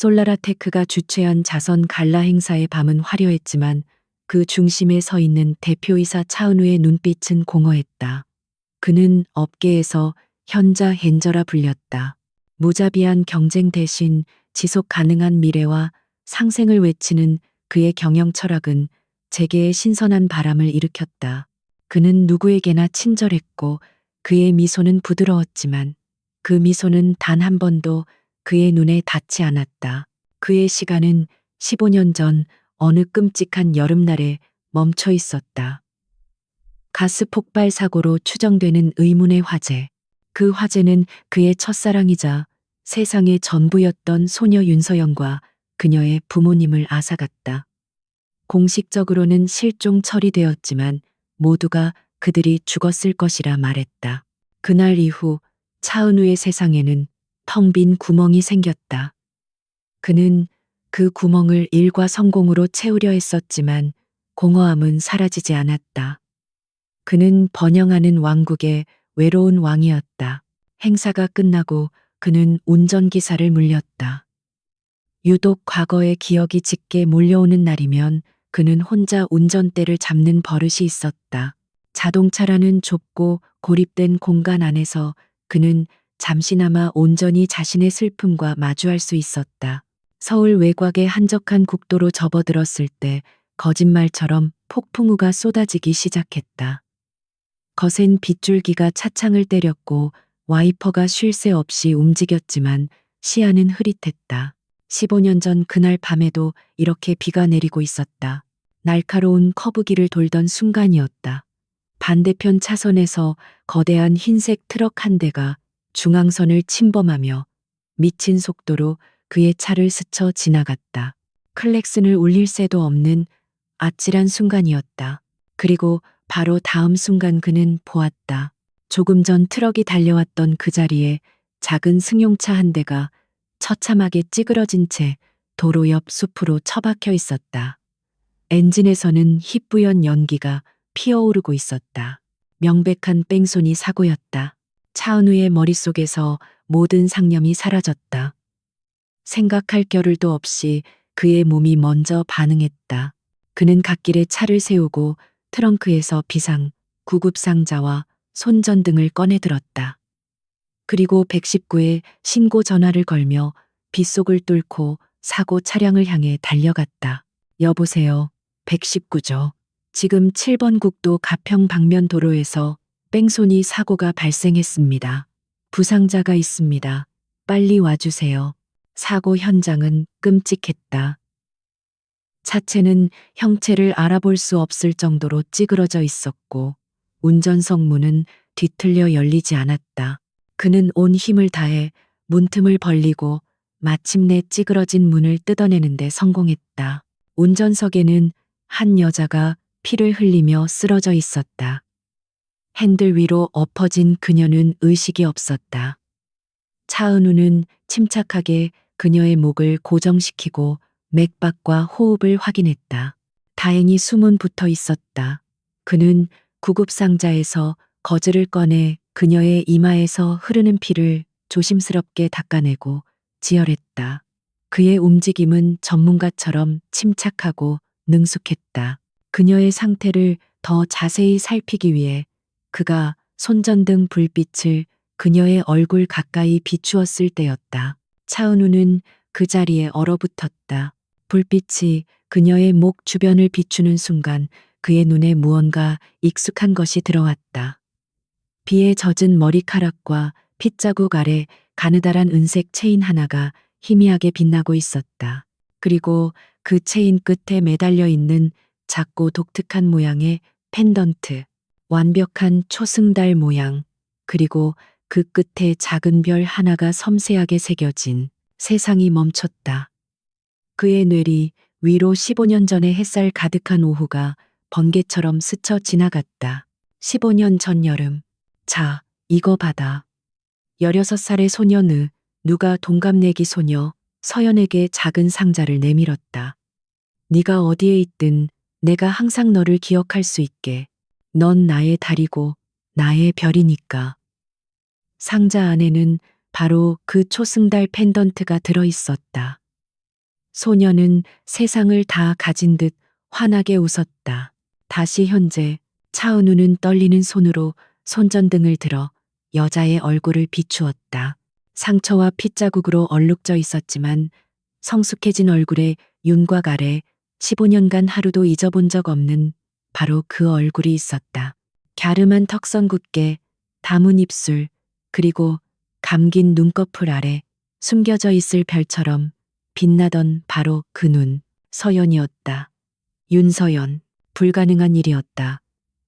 솔라라테크가 주최한 자선 갈라 행사의 밤은 화려했지만 그 중심에 서 있는 대표이사 차은우의 눈빛은 공허했다. 그는 업계에서 현자 헨저라 불렸다. 무자비한 경쟁 대신 지속 가능한 미래와 상생을 외치는 그의 경영 철학은 재계에 신선한 바람을 일으켰다. 그는 누구에게나 친절했고 그의 미소는 부드러웠지만 그 미소는 단 한 번도 그의 눈에 닿지 않았다. 그의 시간은 15년 전 어느 끔찍한 여름날에 멈춰 있었다. 가스 폭발 사고로 추정되는 의문의 화재. 그 화재는 그의 첫사랑이자 세상의 전부였던 소녀 윤서영과 그녀의 부모님을 앗아갔다. 공식적으로는 실종 처리되었지만 모두가 그들이 죽었을 것이라 말했다. 그날 이후 차은우의 세상에는 텅 빈 구멍이 생겼다. 그는 그 구멍을 일과 성공으로 채우려 했었지만 공허함은 사라지지 않았다. 그는 번영하는 왕국의 외로운 왕이었다. 행사가 끝나고 그는 운전기사를 물렸다. 유독 과거의 기억이 짙게 몰려오는 날이면 그는 혼자 운전대를 잡는 버릇이 있었다. 자동차라는 좁고 고립된 공간 안에서 그는 잠시나마 온전히 자신의 슬픔과 마주할 수 있었다. 서울 외곽의 한적한 국도로 접어들었을 때 거짓말처럼 폭풍우가 쏟아지기 시작했다. 거센 빗줄기가 차창을 때렸고 와이퍼가 쉴 새 없이 움직였지만 시야는 흐릿했다. 15년 전 그날 밤에도 이렇게 비가 내리고 있었다. 날카로운 커브길을 돌던 순간이었다. 반대편 차선에서 거대한 흰색 트럭 한 대가 중앙선을 침범하며 미친 속도로 그의 차를 스쳐 지나갔다. 클렉슨을 울릴 새도 없는 아찔한 순간이었다. 그리고 바로 다음 순간 그는 보았다. 조금 전 트럭이 달려왔던 그 자리에 작은 승용차 한 대가 처참하게 찌그러진 채 도로 옆 숲으로 처박혀 있었다. 엔진에서는 희뿌연 연기가 피어오르고 있었다. 명백한 뺑소니 사고였다. 차은우의 머릿속에서 모든 상념이 사라졌다. 생각할 겨를도 없이 그의 몸이 먼저 반응했다. 그는 갓길에 차를 세우고 트렁크에서 비상, 구급상자와 손전등을 꺼내 들었다. 그리고 119에 신고 전화를 걸며 빗속을 뚫고 사고 차량을 향해 달려갔다. 여보세요. 119죠. 지금 7번 국도 가평 방면 도로에서 뺑소니 사고가 발생했습니다. 부상자가 있습니다. 빨리 와주세요. 사고 현장은 끔찍했다. 차체는 형체를 알아볼 수 없을 정도로 찌그러져 있었고 운전석 문은 뒤틀려 열리지 않았다. 그는 온 힘을 다해 문틈을 벌리고 마침내 찌그러진 문을 뜯어내는데 성공했다. 운전석에는 한 여자가 피를 흘리며 쓰러져 있었다. 핸들 위로 엎어진 그녀는 의식이 없었다. 차은우는 침착하게 그녀의 목을 고정시키고 맥박과 호흡을 확인했다. 다행히 숨은 붙어 있었다. 그는 구급상자에서 거즈를 꺼내 그녀의 이마에서 흐르는 피를 조심스럽게 닦아내고 지혈했다. 그의 움직임은 전문가처럼 침착하고 능숙했다. 그녀의 상태를 더 자세히 살피기 위해 그가 손전등 불빛을 그녀의 얼굴 가까이 비추었을 때였다. 차은우는 그 자리에 얼어붙었다. 불빛이 그녀의 목 주변을 비추는 순간 그의 눈에 무언가 익숙한 것이 들어왔다. 비에 젖은 머리카락과 핏자국 아래 가느다란 은색 체인 하나가 희미하게 빛나고 있었다. 그리고 그 체인 끝에 매달려 있는 작고 독특한 모양의 펜던트, 완벽한 초승달 모양, 그리고 그 끝에 작은 별 하나가 섬세하게 새겨진. 세상이 멈췄다. 그의 뇌리 위로 15년 전의 햇살 가득한 오후가 번개처럼 스쳐 지나갔다. 15년 전 여름. 자, 이거 받아. 16살의 소녀느, 누가 동갑내기 소녀, 서연에게 작은 상자를 내밀었다. 네가 어디에 있든 내가 항상 너를 기억할 수 있게. 넌 나의 달이고 나의 별이니까. 상자 안에는 바로 그 초승달 펜던트가 들어 있었다. 소녀는 세상을 다 가진 듯 환하게 웃었다. 다시 현재 차은우는 떨리는 손으로 손전등을 들어 여자의 얼굴을 비추었다. 상처와 핏자국으로 얼룩져 있었지만 성숙해진 얼굴에 윤곽 아래 15년간 하루도 잊어본 적 없는 바로 그 얼굴이 있었다. 갸름한 턱선 굳게 담은 입술, 그리고 감긴 눈꺼풀 아래 숨겨져 있을 별처럼 빛나던 바로 그 눈, 서연이었다. 윤서연, 불가능한 일이었다.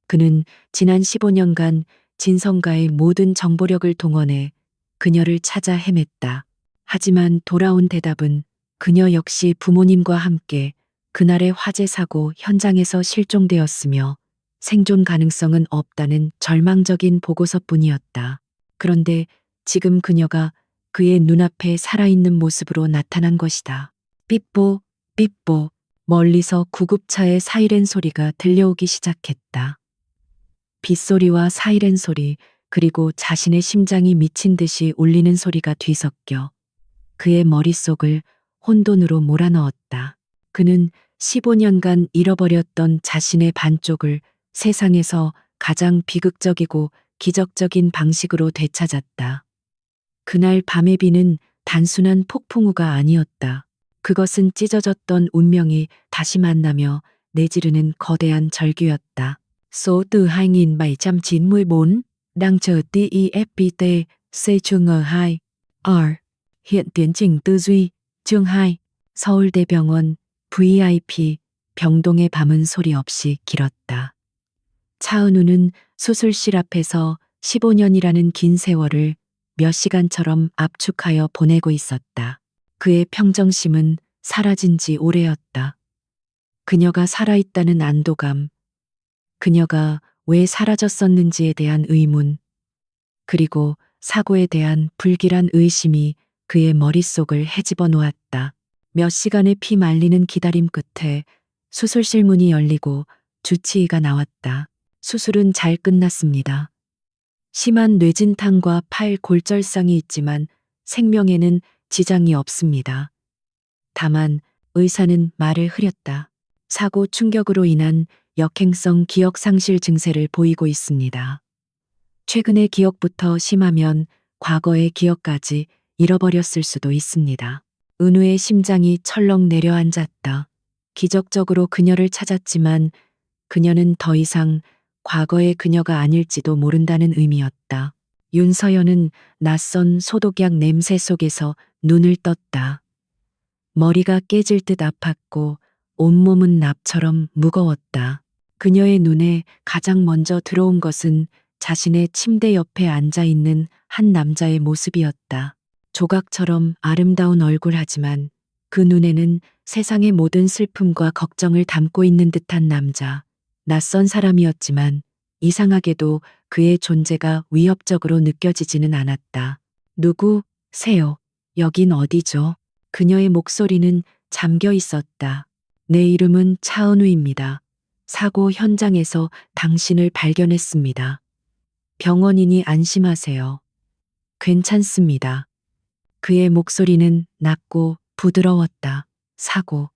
그는 지난 15년간 진성가의 모든 정보력을 동원해 그녀를 찾아 헤맸다. 하지만 돌아온 대답은 그녀 역시 부모님과 함께 그날의 화재 사고 현장에서 실종되었으며 생존 가능성은 없다는 절망적인 보고서뿐이었다. 그런데 지금 그녀가 그의 눈앞에 살아있는 모습으로 나타난 것이다. 삐뽀, 삐뽀, 멀리서 구급차의 사이렌 소리가 들려오기 시작했다. 빗소리와 사이렌 소리, 그리고 자신의 심장이 미친 듯이 울리는 소리가 뒤섞여 그의 머릿속을 혼돈으로 몰아넣었다. 그는 15년간 잃어버렸던 자신의 반쪽을 세상에서 가장 비극적이고 기적적인 방식으로 되찾았다. 그날 밤의 비는 단순한 폭풍우가 아니었다. 그것은 찢어졌던 운명이 다시 만나며 내지르는 거대한 절규였다. Số từ 2794 đang chờ TIFPT C chương R2 R. Hiện tiến trình tư duy chương 2 서울대병원 VIP 병동의 밤은 소리 없이 길었다. 차은우는 수술실 앞에서 15년이라는 긴 세월을 몇 시간처럼 압축하여 보내고 있었다. 그의 평정심은 사라진 지 오래였다. 그녀가 살아있다는 안도감, 그녀가 왜 사라졌었는지에 대한 의문, 그리고 사고에 대한 불길한 의심이 그의 머릿속을 헤집어 놓았다. 몇 시간의 피 말리는 기다림 끝에 수술실 문이 열리고 주치의가 나왔다. 수술은 잘 끝났습니다. 심한 뇌진탕과 팔 골절상이 있지만 생명에는 지장이 없습니다. 다만 의사는 말을 흐렸다. 사고 충격으로 인한 역행성 기억 상실 증세를 보이고 있습니다. 최근의 기억부터 심하면 과거의 기억까지 잃어버렸을 수도 있습니다. 은우의 심장이 철렁 내려앉았다. 기적적으로 그녀를 찾았지만 그녀는 더 이상 과거의 그녀가 아닐지도 모른다는 의미였다. 윤서연은 낯선 소독약 냄새 속에서 눈을 떴다. 머리가 깨질 듯 아팠고 온몸은 납처럼 무거웠다. 그녀의 눈에 가장 먼저 들어온 것은 자신의 침대 옆에 앉아 있는 한 남자의 모습이었다. 조각처럼 아름다운 얼굴 하지만 그 눈에는 세상의 모든 슬픔과 걱정을 담고 있는 듯한 남자. 낯선 사람이었지만 이상하게도 그의 존재가 위협적으로 느껴지지는 않았다. 누구세요? 여긴 어디죠? 그녀의 목소리는 잠겨 있었다. 내 이름은 차은우입니다. 사고 현장에서 당신을 발견했습니다. 병원이니 안심하세요. 괜찮습니다. 그의 목소리는 낮고 부드러웠다. 사고.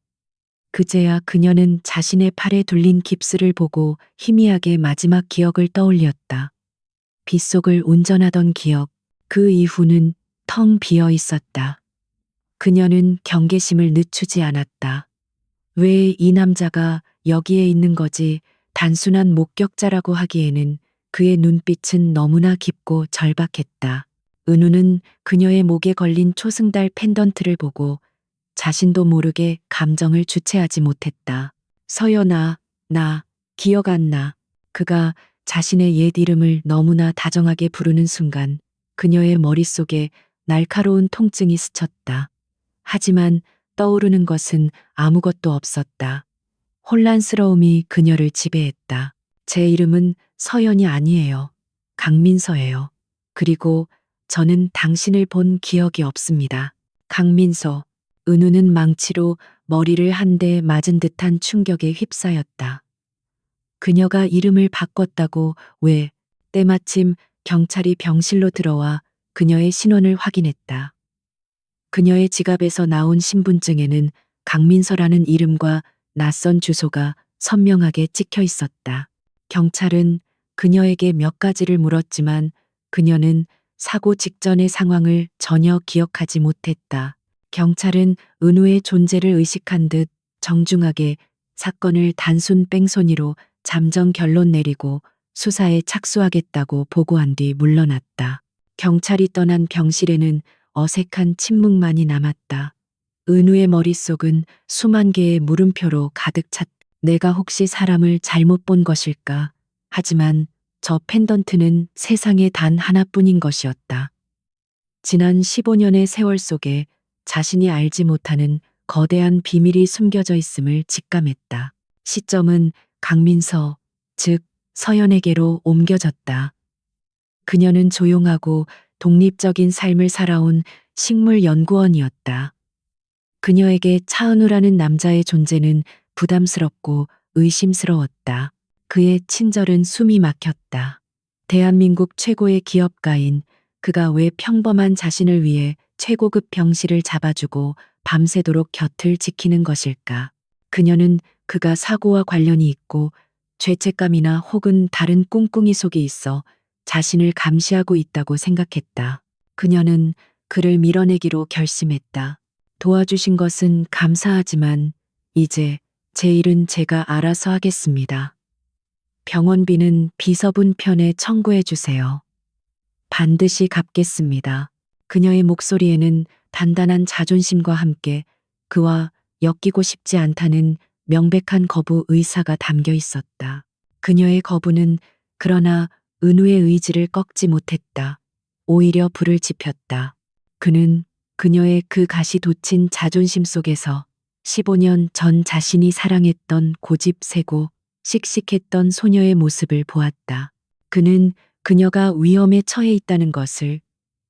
그제야 그녀는 자신의 팔에 둘린 깁스를 보고 희미하게 마지막 기억을 떠올렸다. 빗속을 운전하던 기억, 그 이후는 텅 비어 있었다. 그녀는 경계심을 늦추지 않았다. 왜 이 남자가 여기에 있는 거지? 단순한 목격자라고 하기에는 그의 눈빛은 너무나 깊고 절박했다. 은우는 그녀의 목에 걸린 초승달 펜던트를 보고 자신도 모르게 감정을 주체하지 못했다. 서연아, 나 기억 안 나. 그가 자신의 옛 이름을 너무나 다정하게 부르는 순간 그녀의 머릿속에 날카로운 통증이 스쳤다. 하지만 떠오르는 것은 아무것도 없었다. 혼란스러움이 그녀를 지배했다. 제 이름은 서연이 아니에요. 강민서예요. 그리고 저는 당신을 본 기억이 없습니다. 강민서. 은우는 망치로 머리를 한 대 맞은 듯한 충격에 휩싸였다. 그녀가 이름을 바꿨다고 왜? 때마침 경찰이 병실로 들어와 그녀의 신원을 확인했다. 그녀의 지갑에서 나온 신분증에는 강민서라는 이름과 낯선 주소가 선명하게 찍혀 있었다. 경찰은 그녀에게 몇 가지를 물었지만 그녀는 사고 직전의 상황을 전혀 기억하지 못했다. 경찰은 은우의 존재를 의식한 듯 정중하게 사건을 단순 뺑소니로 잠정 결론 내리고 수사에 착수하겠다고 보고한 뒤 물러났다. 경찰이 떠난 병실에는 어색한 침묵만이 남았다. 은우의 머릿속은 수만 개의 물음표로 가득 찼다. 내가 혹시 사람을 잘못 본 것일까? 하지만 저 펜던트는 세상에 단 하나뿐인 것이었다. 지난 15년의 세월 속에 자신이 알지 못하는 거대한 비밀이 숨겨져 있음을 직감했다. 시점은 강민서, 즉 서연에게로 옮겨졌다. 그녀는 조용하고 독립적인 삶을 살아온 식물 연구원이었다. 그녀에게 차은우라는 남자의 존재는 부담스럽고 의심스러웠다. 그의 친절은 숨이 막혔다. 대한민국 최고의 기업가인 그가 왜 평범한 자신을 위해 최고급 병실을 잡아주고 밤새도록 곁을 지키는 것일까? 그녀는 그가 사고와 관련이 있고 죄책감이나 혹은 다른 꿍꿍이 속에 있어 자신을 감시하고 있다고 생각했다. 그녀는 그를 밀어내기로 결심했다. 도와주신 것은 감사하지만 이제 제 일은 제가 알아서 하겠습니다. 병원비는 비서분 편에 청구해 주세요. 반드시 갚겠습니다. 그녀의 목소리에는 단단한 자존심과 함께 그와 엮이고 싶지 않다는 명백한 거부 의사가 담겨 있었다. 그녀의 거부는 그러나 은우의 의지를 꺾지 못했다. 오히려 불을 지폈다. 그는 그녀의 그 가시 돋친 자존심 속에서 15년 전 자신이 사랑했던 고집세고 씩씩했던 소녀의 모습을 보았다. 그는 그녀가 위험에 처해 있다는 것을,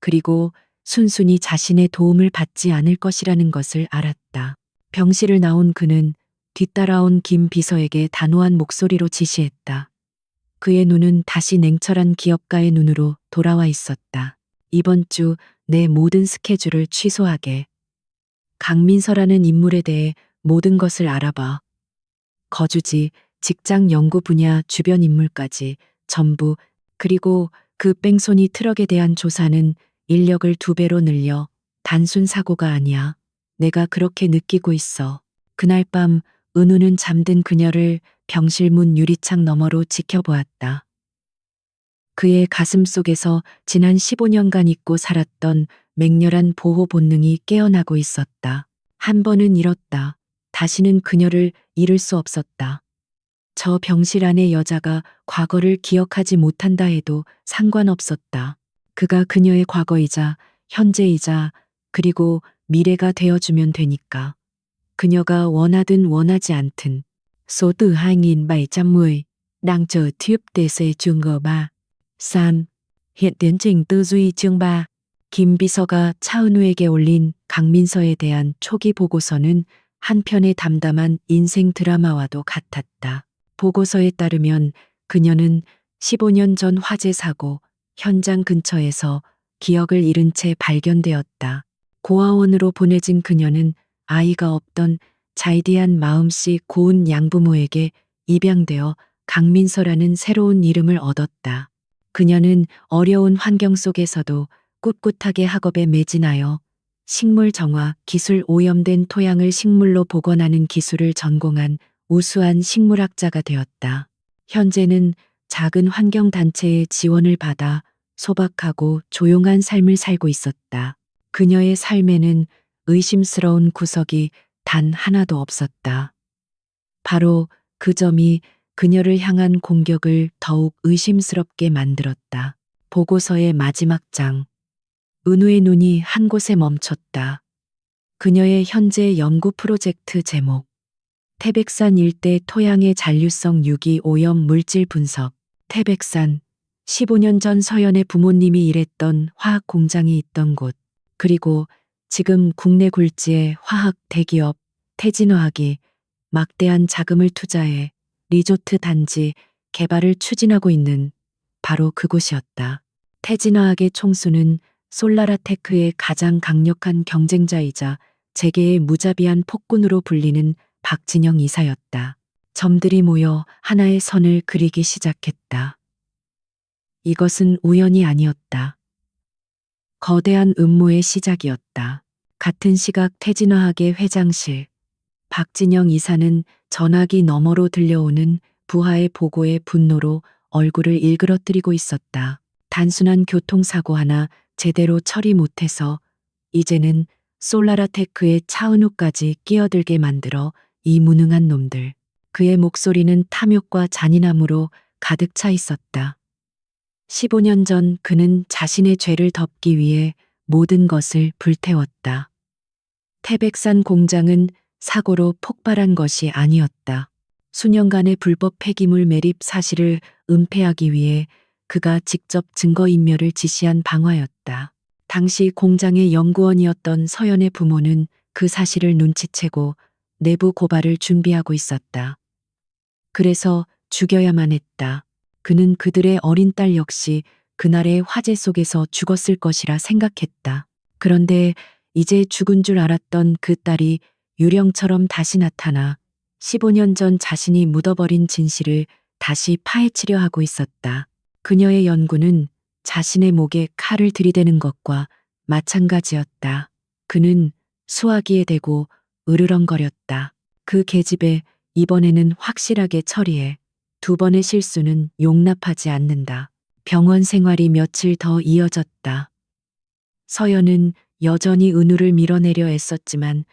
그리고 순순히 자신의 도움을 받지 않을 것이라는 것을 알았다. 병실을 나온 그는 뒤따라온 김 비서에게 단호한 목소리로 지시했다. 그의 눈은 다시 냉철한 기업가의 눈으로 돌아와 있었다. 이번 주 내 모든 스케줄을 취소하게. 강민서라는 인물에 대해 모든 것을 알아봐. 거주지, 직장 연구 분야 주변 인물까지 전부, 그리고 그 뺑소니 트럭에 대한 조사는 인력을 2배로 늘려. 단순 사고가 아니야. 내가 그렇게 느끼고 있어. 그날 밤 은우는 잠든 그녀를 병실 문 유리창 너머로 지켜보았다. 그의 가슴 속에서 지난 15년간 잊고 살았던 맹렬한 보호 본능이 깨어나고 있었다. 한 번은 잃었다. 다시는 그녀를 잃을 수 없었다. 저 병실 안의 여자가 과거를 기억하지 못한다 해도 상관없었다. 그가 그녀의 과거이자 현재이자 그리고 미래가 되어주면 되니까. 그녀가 원하든 원하지 않든. Số từ 2710 đang chờ tiếp TC chương G3. San. hiện tiến trình tư duy chương 3. 김 비서가 차은우에게 올린 강민서에 대한 초기 보고서는 한편의 담담한 인생 드라마와도 같았다. 보고서에 따르면 그녀는 15년 전 화재 사고 현장 근처에서 기억을 잃은 채 발견되었다. 고아원으로 보내진 그녀는 아이가 없던 자이디한 마음씨 고운 양부모에게 입양되어 강민서라는 새로운 이름을 얻었다. 그녀는 어려운 환경 속에서도 꿋꿋하게 학업에 매진하여 식물 정화 기술 오염된 토양을 식물로 복원하는 기술을 전공한 우수한 식물학자가 되었다. 현재는 작은 환경단체의 지원을 받아 소박하고 조용한 삶을 살고 있었다. 그녀의 삶에는 의심스러운 구석이 단 하나도 없었다. 바로 그 점이 그녀를 향한 공격을 더욱 의심스럽게 만들었다. 보고서의 마지막 장. 은우의 눈이 한 곳에 멈췄다. 그녀의 현재 연구 프로젝트 제목. 태백산 일대 토양의 잔류성 유기 오염 물질 분석. 태백산. 15년 전 서연의 부모님이 일했던 화학 공장이 있던 곳. 그리고 지금 국내 굴지의 화학 대기업 태진화학이 막대한 자금을 투자해 리조트 단지 개발을 추진하고 있는 바로 그곳이었다. 태진화학의 총수는 솔라라테크의 가장 강력한 경쟁자이자 재계의 무자비한 폭군으로 불리는 박진영 이사였다. 점들이 모여 하나의 선을 그리기 시작했다. 이것은 우연이 아니었다. 거대한 음모의 시작이었다. 같은 시각 태진화학의 회장실. 박진영 이사는 전화기 너머로 들려오는 부하의 보고에 분노로 얼굴을 일그러뜨리고 있었다. 단순한 교통사고 하나 제대로 처리 못해서 이제는 솔라라테크의 차은우까지 끼어들게 만들어 이 무능한 놈들. 그의 목소리는 탐욕과 잔인함으로 가득 차 있었다. 15년 전 그는 자신의 죄를 덮기 위해 모든 것을 불태웠다. 태백산 공장은 사고로 폭발한 것이 아니었다. 수년간의 불법 폐기물 매립 사실을 은폐하기 위해 그가 직접 증거인멸을 지시한 방화였다. 당시 공장의 연구원이었던 서연의 부모는 그 사실을 눈치채고 내부 고발을 준비하고 있었다. 그래서 죽여야만 했다. 그는 그들의 어린 딸 역시 그날의 화재 속에서 죽었을 것이라 생각했다. 그런데 이제 죽은 줄 알았던 그 딸이 유령처럼 다시 나타나 15년 전 자신이 묻어버린 진실을 다시 파헤치려 하고 있었다. 그녀의 연구는 자신의 목에 칼을 들이대는 것과 마찬가지였다. 그는 수화기에 대고 으르렁거렸다. 그 계집애 이번에는 확실하게 처리해. 두 번의 실수는 용납하지 않는다. 병원 생활이 며칠 더 이어졌다. 서연은 여전히 은우를 밀어내려 애썼지만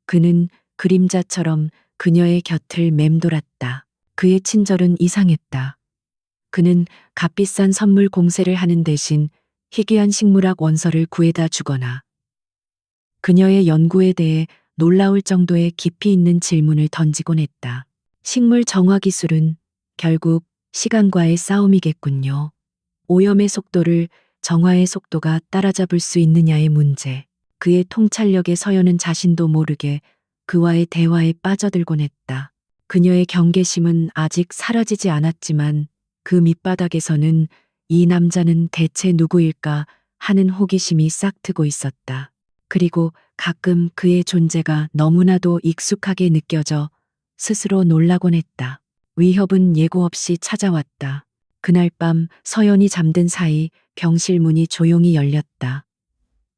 그는 그림자처럼 그녀의 곁을 맴돌았다. 그의 친절은 이상했다. 그는 값비싼 선물 공세를 하는 대신 희귀한 식물학 원서를 구해다 주거나 그녀의 연구에 대해 놀라울 정도의 깊이 있는 질문을 던지곤 했다. 식물 정화 기술은 결국 시간과의 싸움이겠군요. 오염의 속도를 정화의 속도가 따라잡을 수 있느냐의 문제. 그의 통찰력에 서연은 자신도 모르게 그와의 대화에 빠져들곤 했다. 그녀의 경계심은 아직 사라지지 않았지만 그 밑바닥에서는 이 남자는 대체 누구일까 하는 호기심이 싹트고 있었다. 그리고 가끔 그의 존재가 너무나도 익숙하게 느껴져 스스로 놀라곤 했다. 위협은 예고 없이 찾아왔다. 그날 밤 서연이 잠든 사이 병실 문이 조용히 열렸다.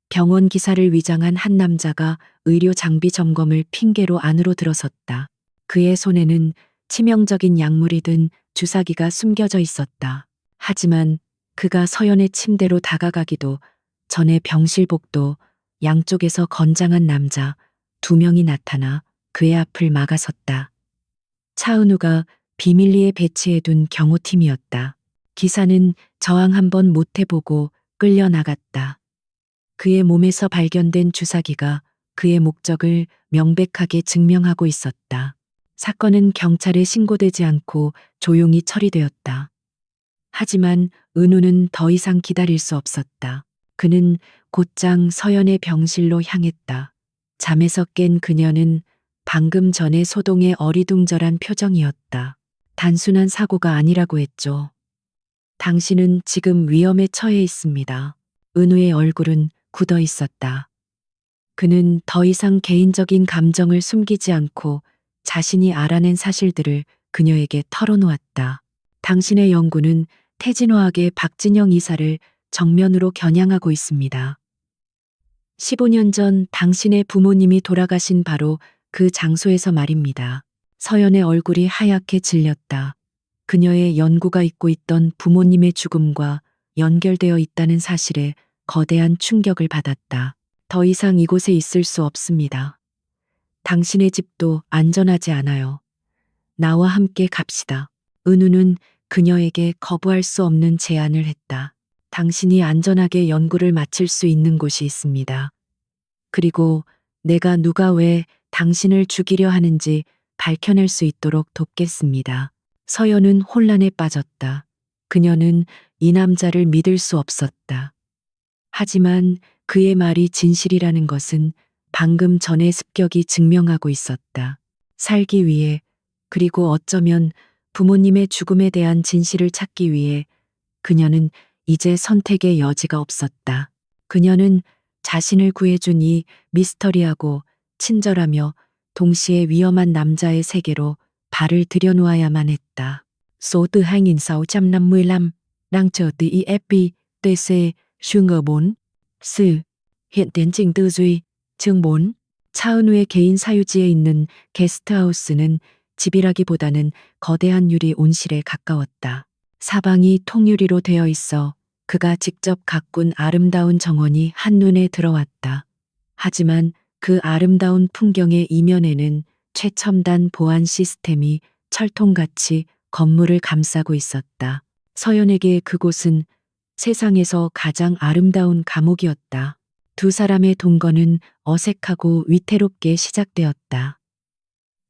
병원 기사를 위장한 한 남자가 의료 장비 점검을 핑계로 안으로 들어섰다. 그의 손에는 치명적인 약물이 든 주사기가 숨겨져 있었다. 하지만 그가 서연의 침대로 다가가기도 전에 병실복도 양쪽에서 건장한 남자 2명이 나타나 그의 앞을 막아섰다. 차은우가 비밀리에 배치해둔 경호팀이었다. 기사는 저항 한번 못 해보고 끌려나갔다. 그의 몸에서 발견된 주사기가 그의 목적을 명백하게 증명하고 있었다. 사건은 경찰에 신고되지 않고 조용히 처리되었다. 하지만 은우는 더 이상 기다릴 수 없었다. 그는 곧장 서연의 병실로 향했다. 잠에서 깬 그녀는 방금 전의 소동의 어리둥절한 표정이었다. 단순한 사고가 아니라고 했죠. 당신은 지금 위험에 처해 있습니다. 은우의 얼굴은 굳어 있었다. 그는 더 이상 개인적인 감정을 숨기지 않고 자신이 알아낸 사실들을 그녀에게 털어놓았다. 당신의 연구는 태진화학의 박진영 이사를 정면으로 겨냥하고 있습니다. 15년 전 당신의 부모님이 돌아가신 바로 그 장소에서 말입니다. 서연의 얼굴이 하얗게 질렸다. 그녀의 연구가 잇고 있던 부모님의 죽음과 연결되어 있다는 사실에 거대한 충격을 받았다. 더 이상 이곳에 있을 수 없습니다. 당신의 집도 안전하지 않아요. 나와 함께 갑시다. 은우는 그녀에게 거부할 수 없는 제안을 했다. 당신이 안전하게 연구를 마칠 수 있는 곳이 있습니다. 그리고 내가 누가 왜 당신을 죽이려 하는지 밝혀낼 수 있도록 돕겠습니다. 서연은 혼란에 빠졌다. 그녀는 이 남자를 믿을 수 없었다. 하지만 그의 말이 진실이라는 것은 방금 전의 습격이 증명하고 있었다. 살기 위해, 그리고 어쩌면 부모님의 죽음에 대한 진실을 찾기 위해 그녀는 이제 선택의 여지가 없었다. 그녀는 자신을 구해준 이 미스터리하고 친절하며 동시에 위험한 남자의 세계로 발을 들여놓아야만 했다. Số từ 2655 đang chờ từ EFP, TC, Sugar 4. 스. hiện tiến trình tư duy. chương 4. 차은우의 개인 사유지에 있는 게스트하우스는 집이라기보다는 거대한 유리 온실에 가까웠다. 사방이 통유리로 되어 있어 그가 직접 가꾼 아름다운 정원이 한눈에 들어왔다. 하지만 그 아름다운 풍경의 이면에는 최첨단 보안 시스템이 철통같이 건물을 감싸고 있었다. 서연에게 그곳은 세상에서 가장 아름다운 감옥이었다. 두 사람의 동거는 어색하고 위태롭게 시작되었다.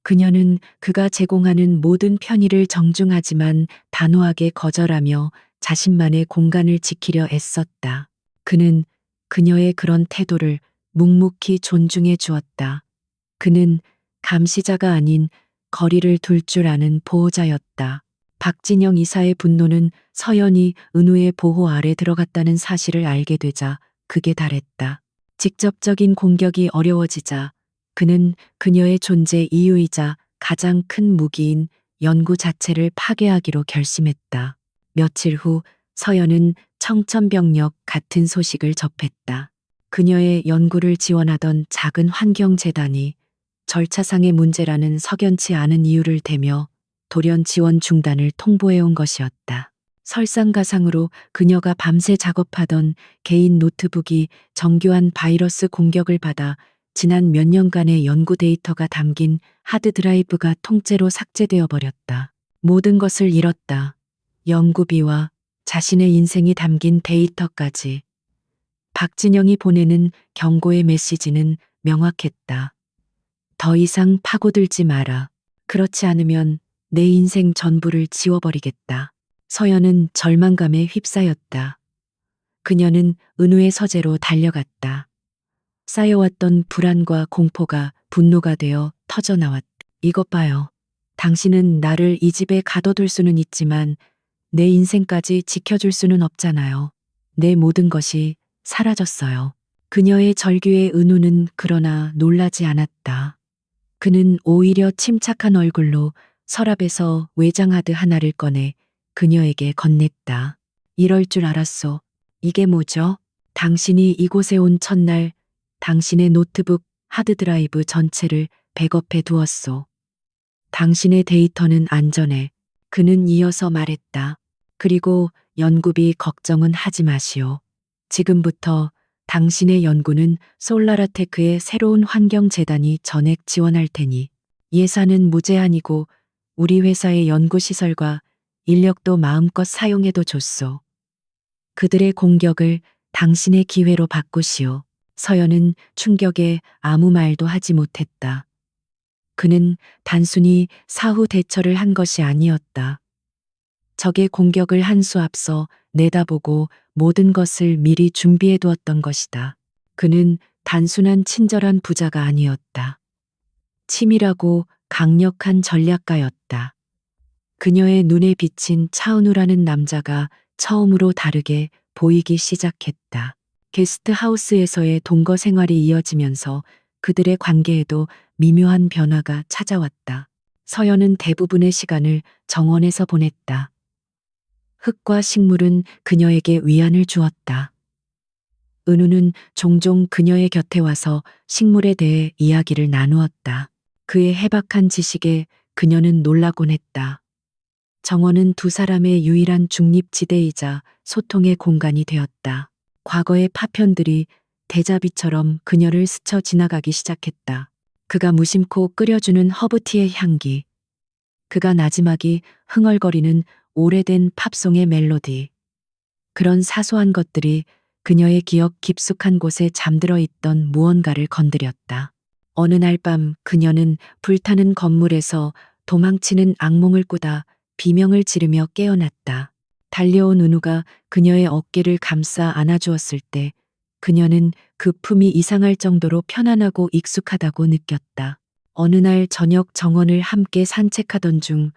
그녀는 그가 제공하는 모든 편의를 정중하지만 단호하게 거절하며 자신만의 공간을 지키려 애썼다. 그는 그녀의 그런 태도를 묵묵히 존중해 주었다. 그는 감시자가 아닌 거리를 둘 줄 아는 보호자였다. 박진영 이사의 분노는 서연이 은우의 보호 아래 들어갔다는 사실을 알게 되자 극에 달했다. 직접적인 공격이 어려워지자 그는 그녀의 존재 이유이자 가장 큰 무기인 연구 자체를 파괴하기로 결심했다. 며칠 후 서연은 청천벽력 같은 소식을 접했다. 그녀의 연구를 지원하던 작은 환경재단이 절차상의 문제라는 석연치 않은 이유를 대며 돌연 지원 중단을 통보해온 것이었다. 설상가상으로 그녀가 밤새 작업하던 개인 노트북이 정교한 바이러스 공격을 받아 지난 몇 년간의 연구 데이터가 담긴 하드드라이브가 통째로 삭제되어 버렸다. 모든 것을 잃었다. 연구비와 자신의 인생이 담긴 데이터까지. 박진영이 보내는 경고의 메시지는 명확했다. 더 이상 파고들지 마라. 그렇지 않으면 내 인생 전부를 지워버리겠다. 서연은 절망감에 휩싸였다. 그녀는 은우의 서재로 달려갔다. 쌓여왔던 불안과 공포가 분노가 되어 터져나왔다. 이것 봐요. 당신은 나를 이 집에 가둬둘 수는 있지만 내 인생까지 지켜줄 수는 없잖아요. 내 모든 것이 사라졌어요. 그녀의 절규에 은우는 그러나 놀라지 않았다. 그는 오히려 침착한 얼굴로 서랍에서 외장하드 하나를 꺼내 그녀에게 건넸다. 이럴 줄 알았소. 이게 뭐죠? 당신이 이곳에 온 첫날 당신의 노트북 하드드라이브 전체를 백업해 두었소. 당신의 데이터는 안전해. 그는 이어서 말했다. 그리고 연구비 걱정은 하지 마시오. 지금부터 당신의 연구는 솔라라테크의 새로운 환경재단이 전액 지원할 테니 예산은 무제한이고 우리 회사의 연구시설과 인력도 마음껏 사용해도 좋소. 그들의 공격을 당신의 기회로 바꾸시오. 서연은 충격에 아무 말도 하지 못했다. 그는 단순히 사후 대처를 한 것이 아니었다. 적의 공격을 한 수 앞서 내다보고 모든 것을 미리 준비해 두었던 것이다. 그는 단순한 친절한 부자가 아니었다. 치밀하고 강력한 전략가였다. 그녀의 눈에 비친 차은우라는 남자가 처음으로 다르게 보이기 시작했다. 게스트하우스에서의 동거 생활이 이어지면서 그들의 관계에도 미묘한 변화가 찾아왔다. 서연은 대부분의 시간을 정원에서 보냈다. 흙과 식물은 그녀에게 위안을 주었다. 은우는 종종 그녀의 곁에 와서 식물에 대해 이야기를 나누었다. 그의 해박한 지식에 그녀는 놀라곤 했다. 정원은 두 사람의 유일한 중립지대이자 소통의 공간이 되었다. 과거의 파편들이 대자비처럼 그녀를 스쳐 지나가기 시작했다. 그가 무심코 끓여주는 허브티의 향기. 그가 나지막이 흥얼거리는 오래된 팝송의 멜로디. 그런 사소한 것들이 그녀의 기억 깊숙한 곳에 잠들어 있던 무언가를 건드렸다. 어느 날 밤 그녀는 불타는 건물에서 도망치는 악몽을 꾸다 비명을 지르며 깨어났다. 달려온 은우가 그녀의 어깨를 감싸 안아주었을 때 그녀는 그 품이 이상할 정도로 편안하고 익숙하다고 느꼈다. 어느 날 저녁 정원을 함께 산책하던 중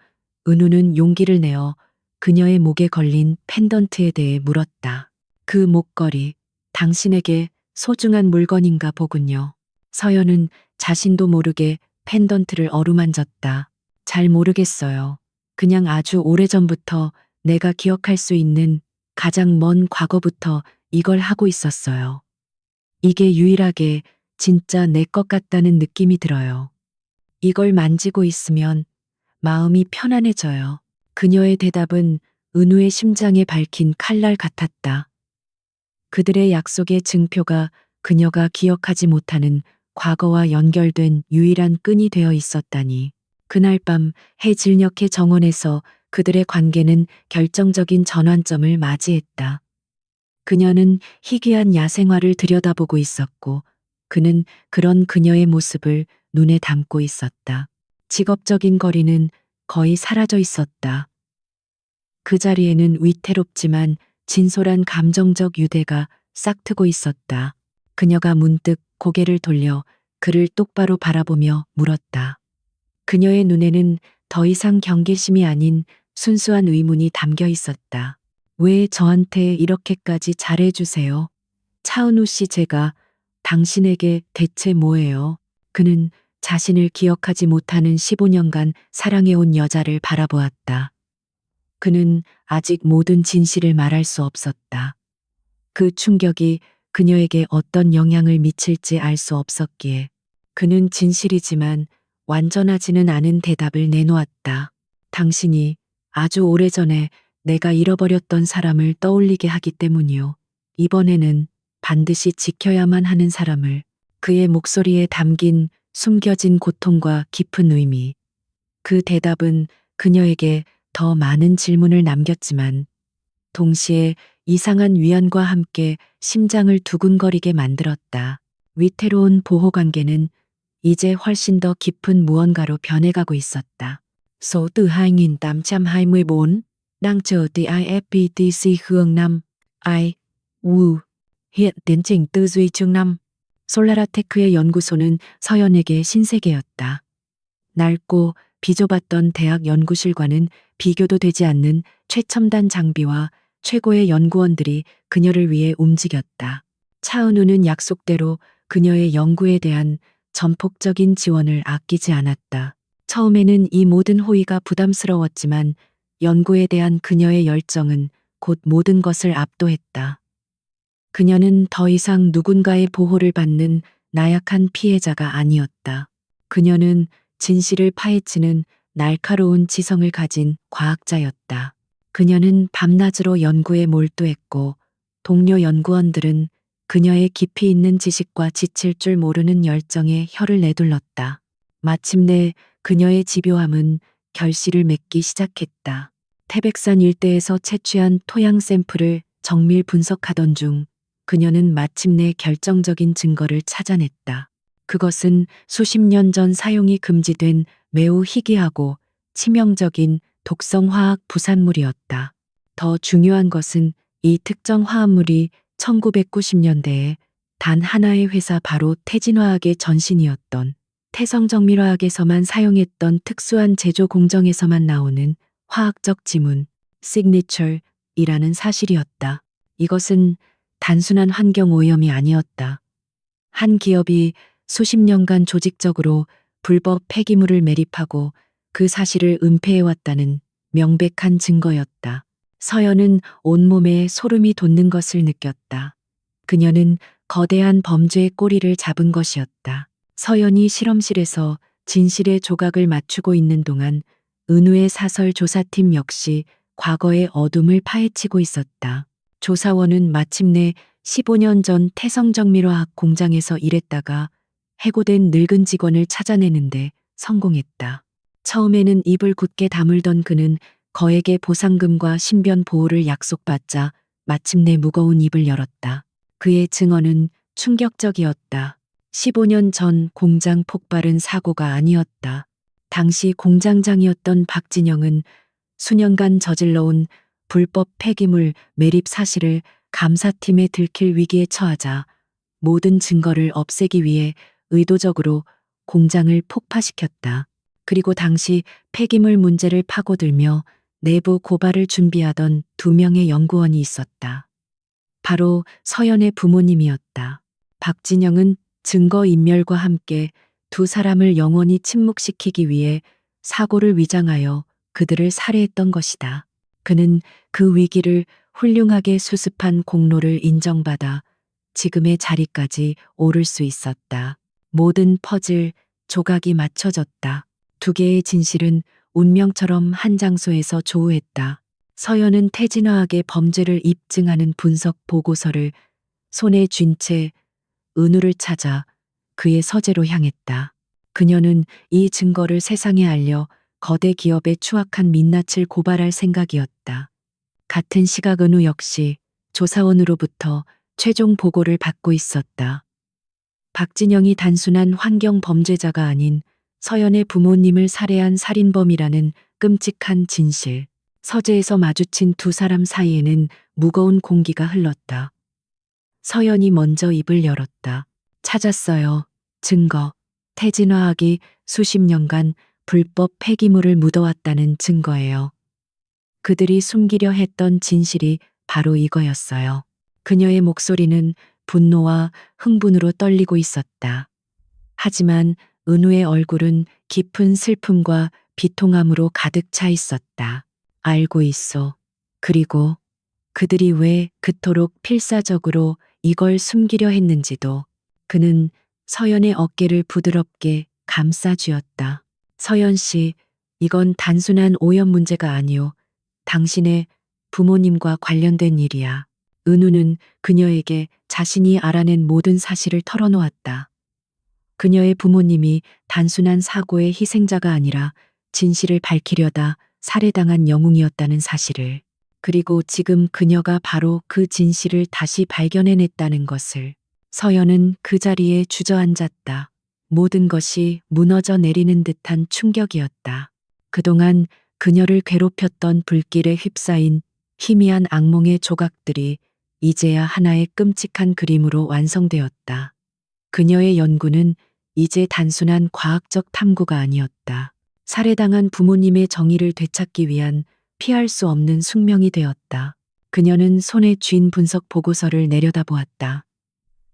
은우는 용기를 내어 그녀의 목에 걸린 펜던트에 대해 물었다. 그 목걸이, 당신에게 소중한 물건인가 보군요. 서연은 자신도 모르게 펜던트를 어루만졌다. 잘 모르겠어요. 그냥 아주 오래전부터 내가 기억할 수 있는 가장 먼 과거부터 이걸 하고 있었어요. 이게 유일하게 진짜 내 것 같다는 느낌이 들어요. 이걸 만지고 있으면 마음이 편안해져요. 그녀의 대답은 은우의 심장에 밝힌 칼날 같았다. 그들의 약속의 증표가 그녀가 기억하지 못하는 과거와 연결된 유일한 끈이 되어 있었다니. 그날 밤 해질녘의 정원에서 그들의 관계는 결정적인 전환점을 맞이했다. 그녀는 희귀한 야생화를 들여다보고 있었고, 그는 그런 그녀의 모습을 눈에 담고 있었다. 직업적인 거리는 거의 사라져 있었다. 그 자리에는 위태롭지만 진솔한 감정적 유대가 싹트고 있었다. 그녀가 문득 고개를 돌려 그를 똑바로 바라보며 물었다. 그녀의 눈에는 더 이상 경계심이 아닌 순수한 의문이 담겨 있었다. 왜 저한테 이렇게까지 잘해주세요? 차은우 씨, 제가 당신에게 대체 뭐예요? 그는 자신을 기억하지 못하는 15년간 사랑해온 여자를 바라보았다. 그는 아직 모든 진실을 말할 수 없었다. 그 충격이 그녀에게 어떤 영향을 미칠지 알 수 없었기에 그는 진실이지만 완전하지는 않은 대답을 내놓았다. 당신이 아주 오래전에 내가 잃어버렸던 사람을 떠올리게 하기 때문이요. 이번에는 반드시 지켜야만 하는 사람을. 그의 목소리에 담긴 숨겨진 고통과 깊은 의미. 그 대답은 그녀에게 더 많은 질문을 남겼지만 동시에 이상한 위안과 함께 심장을 두근거리게 만들었다. 위태로운 보호관계는 이제 훨씬 더 깊은 무언가로 변해가고 있었다. Số từ 2824 đang chờ TIFPTC Khương 5. I. Wu. hiện tiến trình tư duy chương 5. 솔라라테크의 연구소는 서연에게 신세계였다. 낡고 비좁았던 대학 연구실과는 비교도 되지 않는 최첨단 장비와 최고의 연구원들이 그녀를 위해 움직였다. 차은우는 약속대로 그녀의 연구에 대한 전폭적인 지원을 아끼지 않았다. 처음에는 이 모든 호의가 부담스러웠지만 연구에 대한 그녀의 열정은 곧 모든 것을 압도했다. 그녀는 더 이상 누군가의 보호를 받는 나약한 피해자가 아니었다. 그녀는 진실을 파헤치는 날카로운 지성을 가진 과학자였다. 그녀는 밤낮으로 연구에 몰두했고 동료 연구원들은 그녀의 깊이 있는 지식과 지칠 줄 모르는 열정에 혀를 내둘렀다. 마침내 그녀의 집요함은 결실을 맺기 시작했다. 태백산 일대에서 채취한 토양 샘플을 정밀 분석하던 중 그녀는 마침내 결정적인 증거를 찾아냈다. 그것은 수십 년 전 사용이 금지된 매우 희귀하고 치명적인 독성 화학 부산물이었다. 더 중요한 것은 이 특정 화합물이 1990년대에 단 하나의 회사, 바로 태진화학의 전신이었던 태성정밀화학에서만 사용했던 특수한 제조 공정에서만 나오는 화학적 지문, 시그니처이라는 사실이었다. 이것은 단순한 환경 오염이 아니었다. 한 기업이 수십 년간 조직적으로 불법 폐기물을 매립하고 그 사실을 은폐해왔다는 명백한 증거였다. 서연은 온몸에 소름이 돋는 것을 느꼈다. 그녀는 거대한 범죄의 꼬리를 잡은 것이었다. 서연이 실험실에서 진실의 조각을 맞추고 있는 동안 은우의 사설 조사팀 역시 과거의 어둠을 파헤치고 있었다. 조사원은 마침내 15년 전 태성정밀화학 공장에서 일했다가 해고된 늙은 직원을 찾아내는데 성공했다. 처음에는 입을 굳게 다물던 그는 거액의 보상금과 신변 보호를 약속받자 마침내 무거운 입을 열었다. 그의 증언은 충격적이었다. 15년 전 공장 폭발은 사고가 아니었다. 당시 공장장이었던 박진영은 수년간 저질러온 불법 폐기물 매립 사실을 감사팀에 들킬 위기에 처하자 모든 증거를 없애기 위해 의도적으로 공장을 폭파시켰다. 그리고 당시 폐기물 문제를 파고들며 내부 고발을 준비하던 2명의 연구원이 있었다. 바로 서연의 부모님이었다. 박진영은 증거인멸과 함께 두 사람을 영원히 침묵시키기 위해 사고를 위장하여 그들을 살해했던 것이다. 그는 그 위기를 훌륭하게 수습한 공로를 인정받아 지금의 자리까지 오를 수 있었다. 모든 퍼즐 조각이 맞춰졌다. 두 개의 진실은 운명처럼 한 장소에서 조우했다. 서연은 태진화하게 범죄를 입증하는 분석 보고서를 손에 쥔 채 은우를 찾아 그의 서재로 향했다. 그녀는 이 증거를 세상에 알려 거대 기업의 추악한 민낯을 고발할 생각이었다. 같은 시각 은우 역시 조사원으로부터 최종 보고를 받고 있었다. 박진영이 단순한 환경 범죄자가 아닌 서연의 부모님을 살해한 살인범이라는 끔찍한 진실. 서재에서 마주친 두 사람 사이에는 무거운 공기가 흘렀다. 서연이 먼저 입을 열었다. 찾았어요. 증거. 태진화학이 수십 년간 불법 폐기물을 묻어왔다는 증거예요. 그들이 숨기려 했던 진실이 바로 이거였어요. 그녀의 목소리는 분노와 흥분으로 떨리고 있었다. 하지만 은우의 얼굴은 깊은 슬픔과 비통함으로 가득 차 있었다. 알고 있어. 그리고 그들이 왜 그토록 필사적으로 이걸 숨기려 했는지도. 그는 서연의 어깨를 부드럽게 감싸 쥐었다. 서연 씨, 이건 단순한 오염 문제가 아니오. 당신의 부모님과 관련된 일이야. 은우는 그녀에게 자신이 알아낸 모든 사실을 털어놓았다. 그녀의 부모님이 단순한 사고의 희생자가 아니라 진실을 밝히려다 살해당한 영웅이었다는 사실을. 그리고 지금 그녀가 바로 그 진실을 다시 발견해냈다는 것을. 서연은 그 자리에 주저앉았다. 모든 것이 무너져 내리는 듯한 충격이었다. 그동안 그녀를 괴롭혔던 불길에 휩싸인 희미한 악몽의 조각들이 이제야 하나의 끔찍한 그림으로 완성되었다. 그녀의 연구는 이제 단순한 과학적 탐구가 아니었다. 살해당한 부모님의 정의를 되찾기 위한 피할 수 없는 숙명이 되었다. 그녀는 손에 쥔 분석 보고서를 내려다보았다.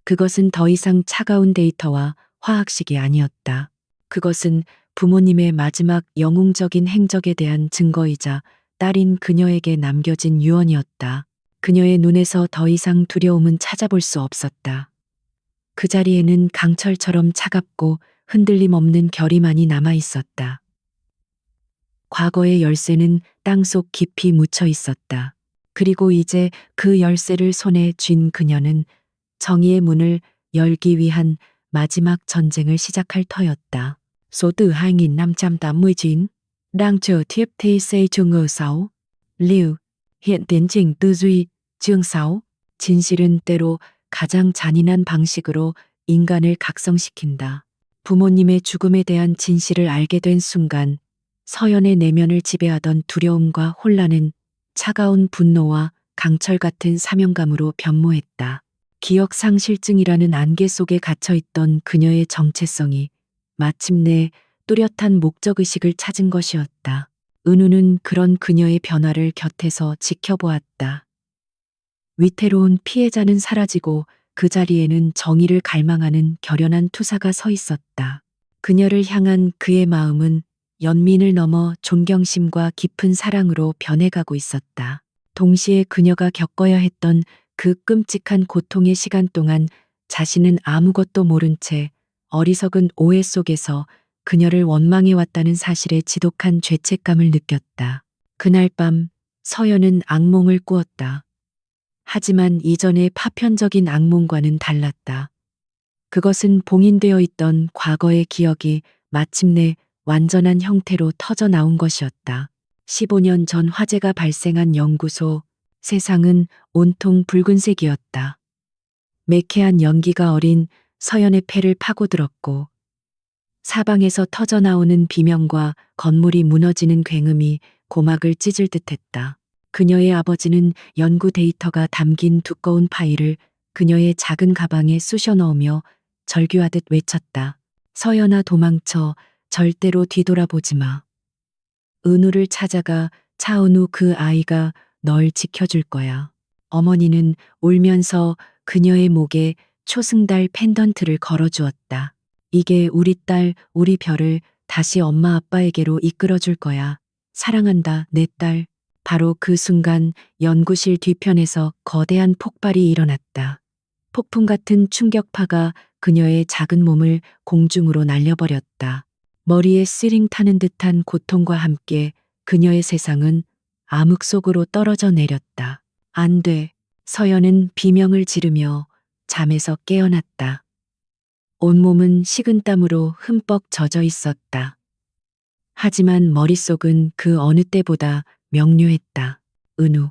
그것은 더 이상 차가운 데이터와 화학식이 아니었다. 그것은 부모님의 마지막 영웅적인 행적에 대한 증거이자 딸인 그녀에게 남겨진 유언이었다. 그녀의 눈에서 더 이상 두려움은 찾아볼 수 없었다. 그 자리에는 강철처럼 차갑고 흔들림 없는 결의만이 남아 있었다. 과거의 열쇠는 땅속 깊이 묻혀 있었다. 그리고 이제 그 열쇠를 손에 쥔 그녀는 정의의 문을 열기 위한 마지막 전쟁을 시작할 터였다. Số từ 2589 đang chờ thiếp TC chương 6. Lưu, hiện tiến trình tư duy, chương 6. 진실은 때로 가장 잔인한 방식으로 인간을 각성시킨다. 부모님의 죽음에 대한 진실을 알게 된 순간 서연의 내면을 지배하던 두려움과 혼란은 차가운 분노와 강철 같은 사명감으로 변모했다. 기억 상실증이라는 안개 속에 갇혀있던 그녀의 정체성이 마침내 뚜렷한 목적의식을 찾은 것이었다. 은우는 그런 그녀의 변화를 곁에서 지켜보았다. 위태로운 피해자는 사라지고 그 자리에는 정의를 갈망하는 결연한 투사가 서 있었다. 그녀를 향한 그의 마음은 연민을 넘어 존경심과 깊은 사랑으로 변해가고 있었다. 동시에 그녀가 겪어야 했던 그 끔찍한 고통의 시간 동안 자신은 아무것도 모른 채 어리석은 오해 속에서 그녀를 원망해왔다는 사실에 지독한 죄책감을 느꼈다. 그날 밤 서연은 악몽을 꾸었다. 하지만 이전의 파편적인 악몽과는 달랐다. 그것은 봉인되어 있던 과거의 기억이 마침내 완전한 형태로 터져 나온 것이었다. 15년 전 화재가 발생한 연구소, 세상은 온통 붉은색이었다. 매캐한 연기가 어린 서연의 폐를 파고들었고 사방에서 터져 나오는 비명과 건물이 무너지는 굉음이 고막을 찢을 듯했다. 그녀의 아버지는 연구 데이터가 담긴 두꺼운 파일을 그녀의 작은 가방에 쑤셔 넣으며 절규하듯 외쳤다. 서연아, 도망쳐. 절대로 뒤돌아보지 마. 은우를 찾아가. 차은우, 그 아이가 널 지켜줄 거야. 어머니는 울면서 그녀의 목에 초승달 펜던트를 걸어주었다. 이게 우리 딸, 우리 별을 다시 엄마 아빠에게로 이끌어줄 거야. 사랑한다, 내 딸. 바로 그 순간 연구실 뒤편에서 거대한 폭발이 일어났다. 폭풍 같은 충격파가 그녀의 작은 몸을 공중으로 날려버렸다. 머리에 쓰링 타는 듯한 고통과 함께 그녀의 세상은 암흑 속으로 떨어져 내렸다. 안 돼. 서연은 비명을 지르며 잠에서 깨어났다. 온몸은 식은땀으로 흠뻑 젖어 있었다. 하지만 머릿속은 그 어느 때보다 명료했다. 은우.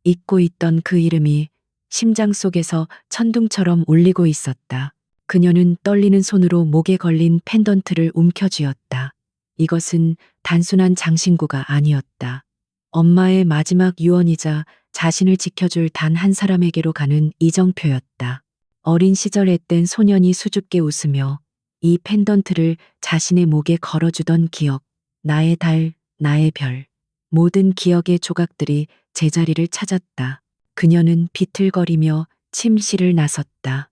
잊고 있던 그 이름이 심장 속에서 천둥처럼 울리고 있었다. 그녀는 떨리는 손으로 목에 걸린 펜던트를 움켜쥐었다. 이것은 단순한 장신구가 아니었다. 엄마의 마지막 유언이자 자신을 지켜줄 단 한 사람에게로 가는 이정표였다. 어린 시절 앳된 소년이 수줍게 웃으며 이 펜던트를 자신의 목에 걸어주던 기억, 나의 달, 나의 별, 모든 기억의 조각들이 제자리를 찾았다. 그녀는 비틀거리며 침실을 나섰다.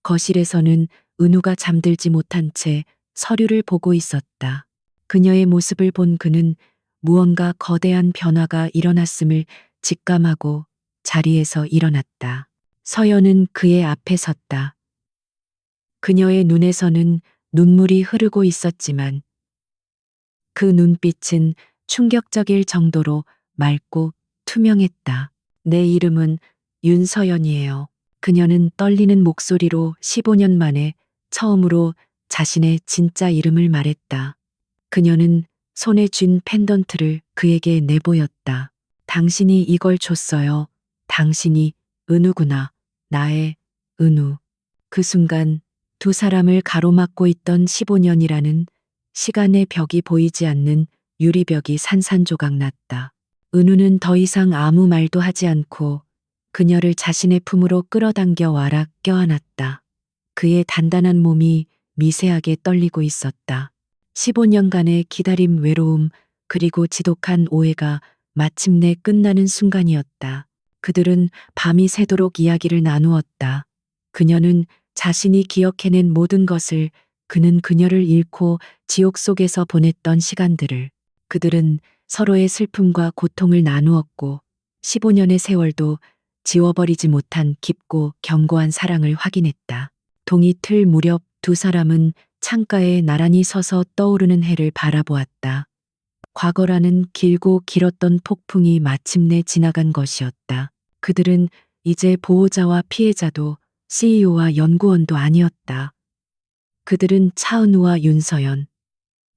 거실에서는 은우가 잠들지 못한 채 서류를 보고 있었다. 그녀의 모습을 본 그는 무언가 거대한 변화가 일어났음을 직감하고 자리에서 일어났다. 서연은 그의 앞에 섰다. 그녀의 눈에서는 눈물이 흐르고 있었지만 그 눈빛은 충격적일 정도로 맑고 투명했다. 내 이름은 윤서연이에요. 그녀는 떨리는 목소리로 15년 만에 처음으로 자신의 진짜 이름을 말했다. 그녀는 손에 쥔 펜던트를 그에게 내보였다. 당신이 이걸 줬어요. 당신이 은우구나. 나의 은우. 그 순간 두 사람을 가로막고 있던 15년이라는 시간의 벽이 보이지 않는 유리벽이 산산조각 났다. 은우는 더 이상 아무 말도 하지 않고 그녀를 자신의 품으로 끌어당겨 와라 껴안았다. 그의 단단한 몸이 미세하게 떨리고 있었다. 15년간의 기다림, 외로움, 그리고 지독한 오해가 마침내 끝나는 순간이었다. 그들은 밤이 새도록 이야기를 나누었다. 그녀는 자신이 기억해낸 모든 것을, 그는 그녀를 잃고 지옥 속에서 보냈던 시간들을, 그들은 서로의 슬픔과 고통을 나누었고 15년의 세월도 지워버리지 못한 깊고 견고한 사랑을 확인했다. 동이틀 무렵 두 사람은 창가에 나란히 서서 떠오르는 해를 바라보았다. 과거라는 길고 길었던 폭풍이 마침내 지나간 것이었다. 그들은 이제 보호자와 피해자도 CEO와 연구원도 아니었다. 그들은 차은우와 윤서연.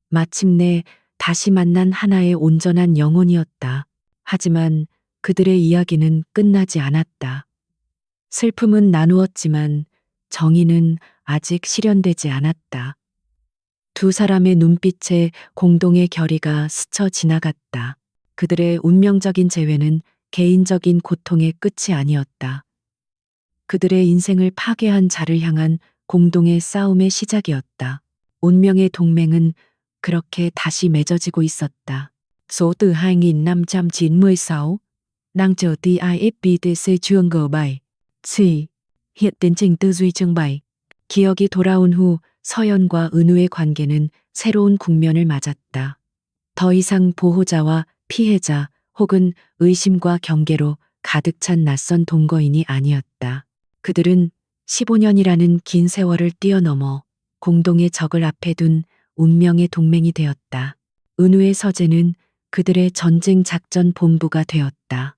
마침내 다시 만난 하나의 온전한 영혼이었다. 하지만 그들의 이야기는 끝나지 않았다. 슬픔은 나누었지만 정의는 아직 실현되지 않았다. 두 사람의 눈빛에 공동의 결의가 스쳐 지나갔다. 그들의 운명적인 재회는 개인적인 고통의 끝이 아니었다. 그들의 인생을 파괴한 자를 향한 공동의 싸움의 시작이었다. 운명의 동맹은 그렇게 다시 맺어지고 있었다. Số từ 2596, đang chờ TIFBTC chương G7. Chỉ, hiện tiến trình tư duy chương 7. 기억이 돌아온 후 서연과 은우의 관계는 새로운 국면을 맞았다. 더 이상 보호자와 피해자 혹은 의심과 경계로 가득 찬 낯선 동거인이 아니었다. 그들은 15년이라는 긴 세월을 뛰어넘어 공동의 적을 앞에 둔 운명의 동맹이 되었다. 은우의 서재는 그들의 전쟁 작전 본부가 되었다.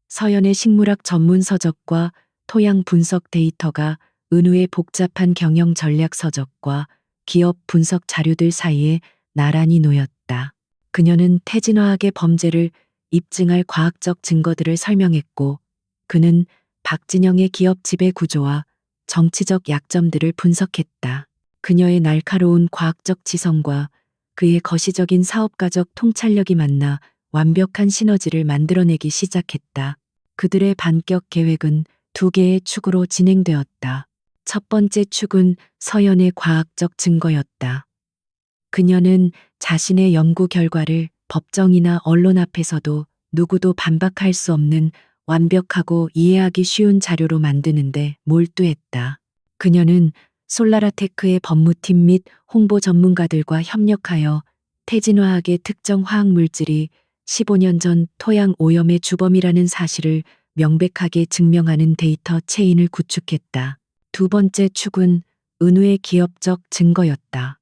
서연의 식물학 전문 서적과 토양 분석 데이터가 은우의 복잡한 경영 전략 서적과 기업 분석 자료들 사이에 나란히 놓였다. 그녀는 태진화학의 범죄를 입증할 과학적 증거들을 설명했고, 그는 박진영의 기업 지배 구조와 정치적 약점들을 분석했다. 그녀의 날카로운 과학적 지성과 그의 거시적인 사업가적 통찰력이 만나 완벽한 시너지를 만들어내기 시작했다. 그들의 반격 계획은 두 개의 축으로 진행되었다. 첫 번째 축은 서연의 과학적 증거였다. 그녀는 자신의 연구 결과를 법정이나 언론 앞에서도 누구도 반박할 수 없는 완벽하고 이해하기 쉬운 자료로 만드는데 몰두했다. 그녀는 솔라라테크의 법무팀 및 홍보 전문가들과 협력하여 태진화학의 특정 화학물질이 15년 전 토양 오염의 주범이라는 사실을 명백하게 증명하는 데이터 체인을 구축했다. 두 번째 축은 은우의 기업적 증거였다.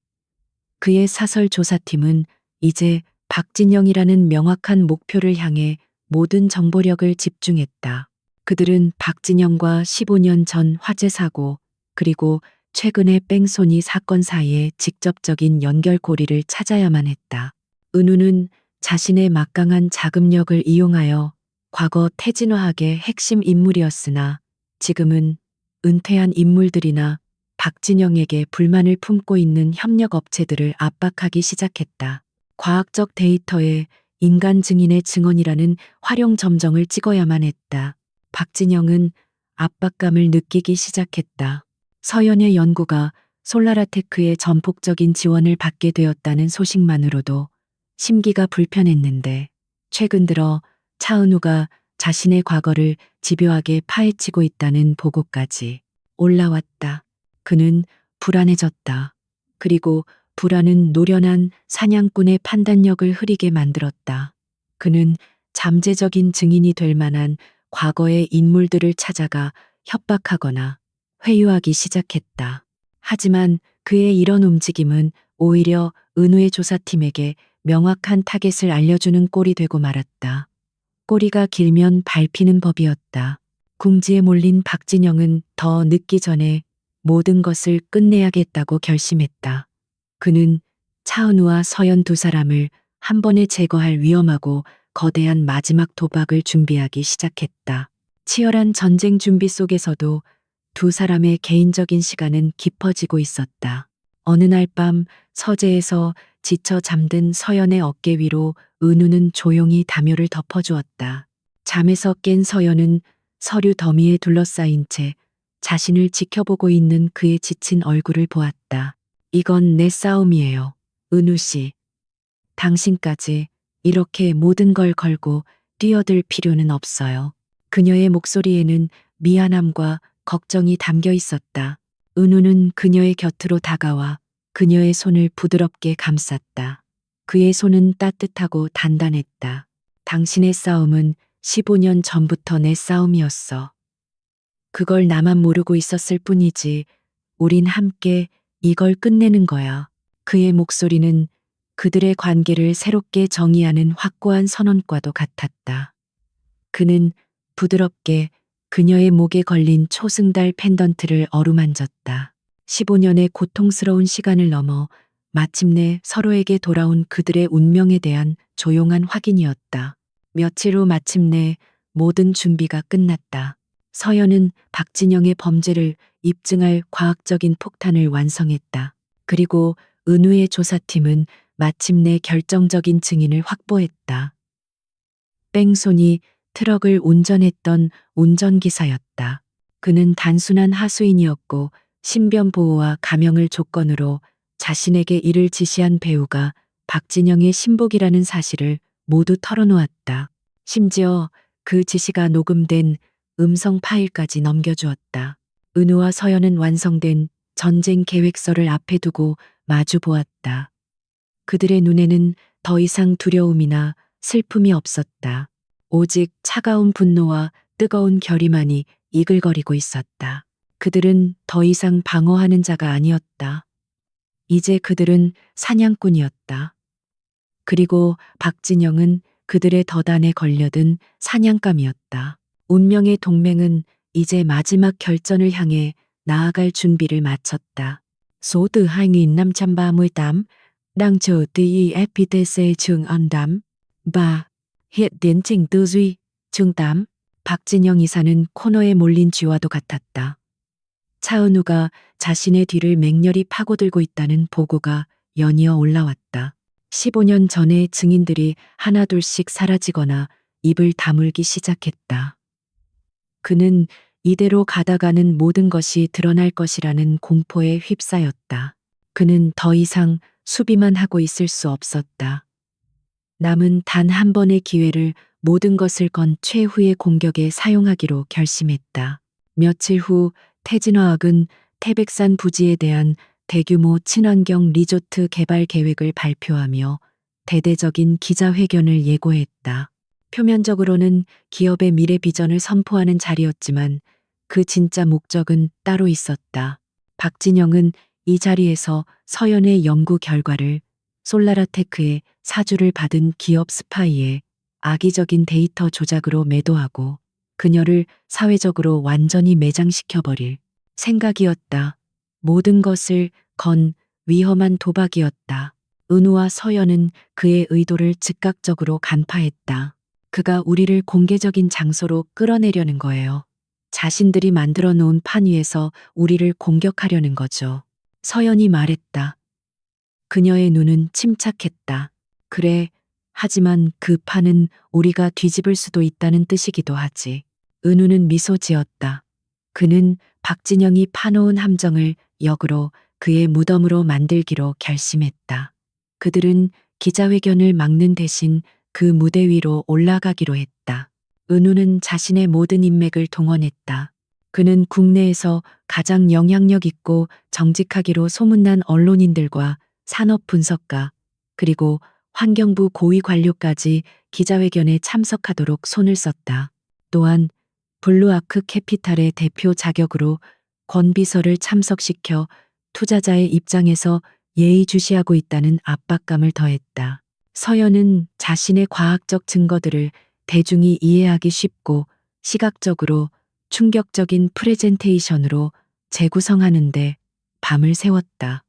그의 사설 조사팀은 이제 박진영이라는 명확한 목표를 향해 모든 정보력을 집중했다. 그들은 박진영과 15년 전 화재 사고, 그리고 최근의 뺑소니 사건 사이의 직접적인 연결고리를 찾아야만 했다. 은우는 자신의 막강한 자금력을 이용하여 과거 태진화학의 핵심 인물이었으나 지금은 은퇴한 인물들이나 박진영에게 불만을 품고 있는 협력업체들을 압박하기 시작했다. 과학적 데이터에 인간 증인의 증언이라는 활용 점정을 찍어야만 했다. 박진영은 압박감을 느끼기 시작했다. 서연의 연구가 솔라라테크의 전폭적인 지원을 받게 되었다는 소식만으로도 심기가 불편했는데 최근 들어 차은우가 자신의 과거를 집요하게 파헤치고 있다는 보고까지 올라왔다. 그는 불안해졌다. 그리고 불안은 노련한 사냥꾼의 판단력을 흐리게 만들었다. 그는 잠재적인 증인이 될 만한 과거의 인물들을 찾아가 협박하거나 회유하기 시작했다. 하지만 그의 이런 움직임은 오히려 은우의 조사팀에게 명확한 타겟을 알려주는 꼴이 되고 말았다. 꼬리가 길면 밟히는 법이었다. 궁지에 몰린 박진영은 더 늦기 전에 모든 것을 끝내야겠다고 결심했다. 그는 차은우와 서연 두 사람을 한 번에 제거할 위험하고 거대한 마지막 도박을 준비하기 시작했다. 치열한 전쟁 준비 속에서도 두 사람의 개인적인 시간은 깊어지고 있었다. 어느 날 밤 서재에서 지쳐 잠든 서연의 어깨 위로 은우는 조용히 담요를 덮어주었다. 잠에서 깬 서연은 서류 더미에 둘러싸인 채 자신을 지켜보고 있는 그의 지친 얼굴을 보았다. 이건 내 싸움이에요. 은우 씨. 당신까지 이렇게 모든 걸 걸고 뛰어들 필요는 없어요. 그녀의 목소리에는 미안함과 걱정이 담겨 있었다. 은우는 그녀의 곁으로 다가와 그녀의 손을 부드럽게 감쌌다. 그의 손은 따뜻하고 단단했다. 당신의 싸움은 15년 전부터 내 싸움이었어. 그걸 나만 모르고 있었을 뿐이지. 우린 함께 이걸 끝내는 거야. 그의 목소리는 그들의 관계를 새롭게 정의하는 확고한 선언과도 같았다. 그는 부드럽게 그녀의 목에 걸린 초승달 펜던트를 어루만졌다. 15년의 고통스러운 시간을 넘어 마침내 서로에게 돌아온 그들의 운명에 대한 조용한 확인이었다. 며칠 후 마침내 모든 준비가 끝났다. 서연은 박진영의 범죄를 입증할 과학적인 폭탄을 완성했다. 그리고 은우의 조사팀은 마침내 결정적인 증인을 확보했다. 뺑소니 트럭을 운전했던 운전기사였다. 그는 단순한 하수인이었고 신변 보호와 감형을 조건으로 자신에게 일을 지시한 배우가 박진영의 신복이라는 사실을 모두 털어놓았다. 심지어 그 지시가 녹음된 음성 파일까지 넘겨주었다. 은우와 서연은 완성된 전쟁 계획서를 앞에 두고 마주 보았다. 그들의 눈에는 더 이상 두려움이나 슬픔이 없었다. 오직 차가운 분노와 뜨거운 결의만이 이글거리고 있었다. 그들은 더 이상 방어하는 자가 아니었다. 이제 그들은 사냥꾼이었다. 그리고 박진영은 그들의 덫안에 걸려든 사냥감이었다. 운명의 동맹은 이제 마지막 결전을 향해 나아갈 준비를 마쳤다. Số từ 2538 đang chờ TI FPTC trường ẩn đám. 3. hiện tiến trình tư duy. chương 8. 박진영 이사는 코너에 몰린 쥐와도 같았다. 차은우가 자신의 뒤를 맹렬히 파고들고 있다는 보고가 연이어 올라왔다. 15년 전의 증인들이 하나둘씩 사라지거나 입을 다물기 시작했다. 그는 이대로 가다가는 모든 것이 드러날 것이라는 공포에 휩싸였다. 그는 더 이상 수비만 하고 있을 수 없었다. 남은 단 한 번의 기회를 모든 것을 건 최후의 공격에 사용하기로 결심했다. 며칠 후 태진화학은 태백산 부지에 대한 대규모 친환경 리조트 개발 계획을 발표하며 대대적인 기자회견을 예고했다. 표면적으로는 기업의 미래 비전을 선포하는 자리였지만 그 진짜 목적은 따로 있었다. 박진영은 이 자리에서 서연의 연구 결과를 솔라라테크의 사주를 받은 기업 스파이의 악의적인 데이터 조작으로 매도하고 그녀를 사회적으로 완전히 매장시켜버릴 생각이었다. 모든 것을 건 위험한 도박이었다. 은우와 서연은 그의 의도를 즉각적으로 간파했다. 그가 우리를 공개적인 장소로 끌어내려는 거예요. 자신들이 만들어 놓은 판 위에서 우리를 공격하려는 거죠. 서연이 말했다. 그녀의 눈은 침착했다. 그래, 하지만 그 판은 우리가 뒤집을 수도 있다는 뜻이기도 하지. 은우는 미소 지었다. 그는 박진영이 파놓은 함정을 역으로 그의 무덤으로 만들기로 결심했다. 그들은 기자회견을 막는 대신 그 무대 위로 올라가기로 했다. 은우는 자신의 모든 인맥을 동원했다. 그는 국내에서 가장 영향력 있고 정직하기로 소문난 언론인들과 산업 분석가, 그리고 환경부 고위 관료까지 기자회견에 참석하도록 손을 썼다. 또한 블루아크 캐피탈의 대표 자격으로 권 비서를 참석시켜 투자자의 입장에서 예의주시하고 있다는 압박감을 더했다. 서연은 자신의 과학적 증거들을 대중이 이해하기 쉽고 시각적으로 충격적인 프레젠테이션으로 재구성하는데 밤을 새웠다.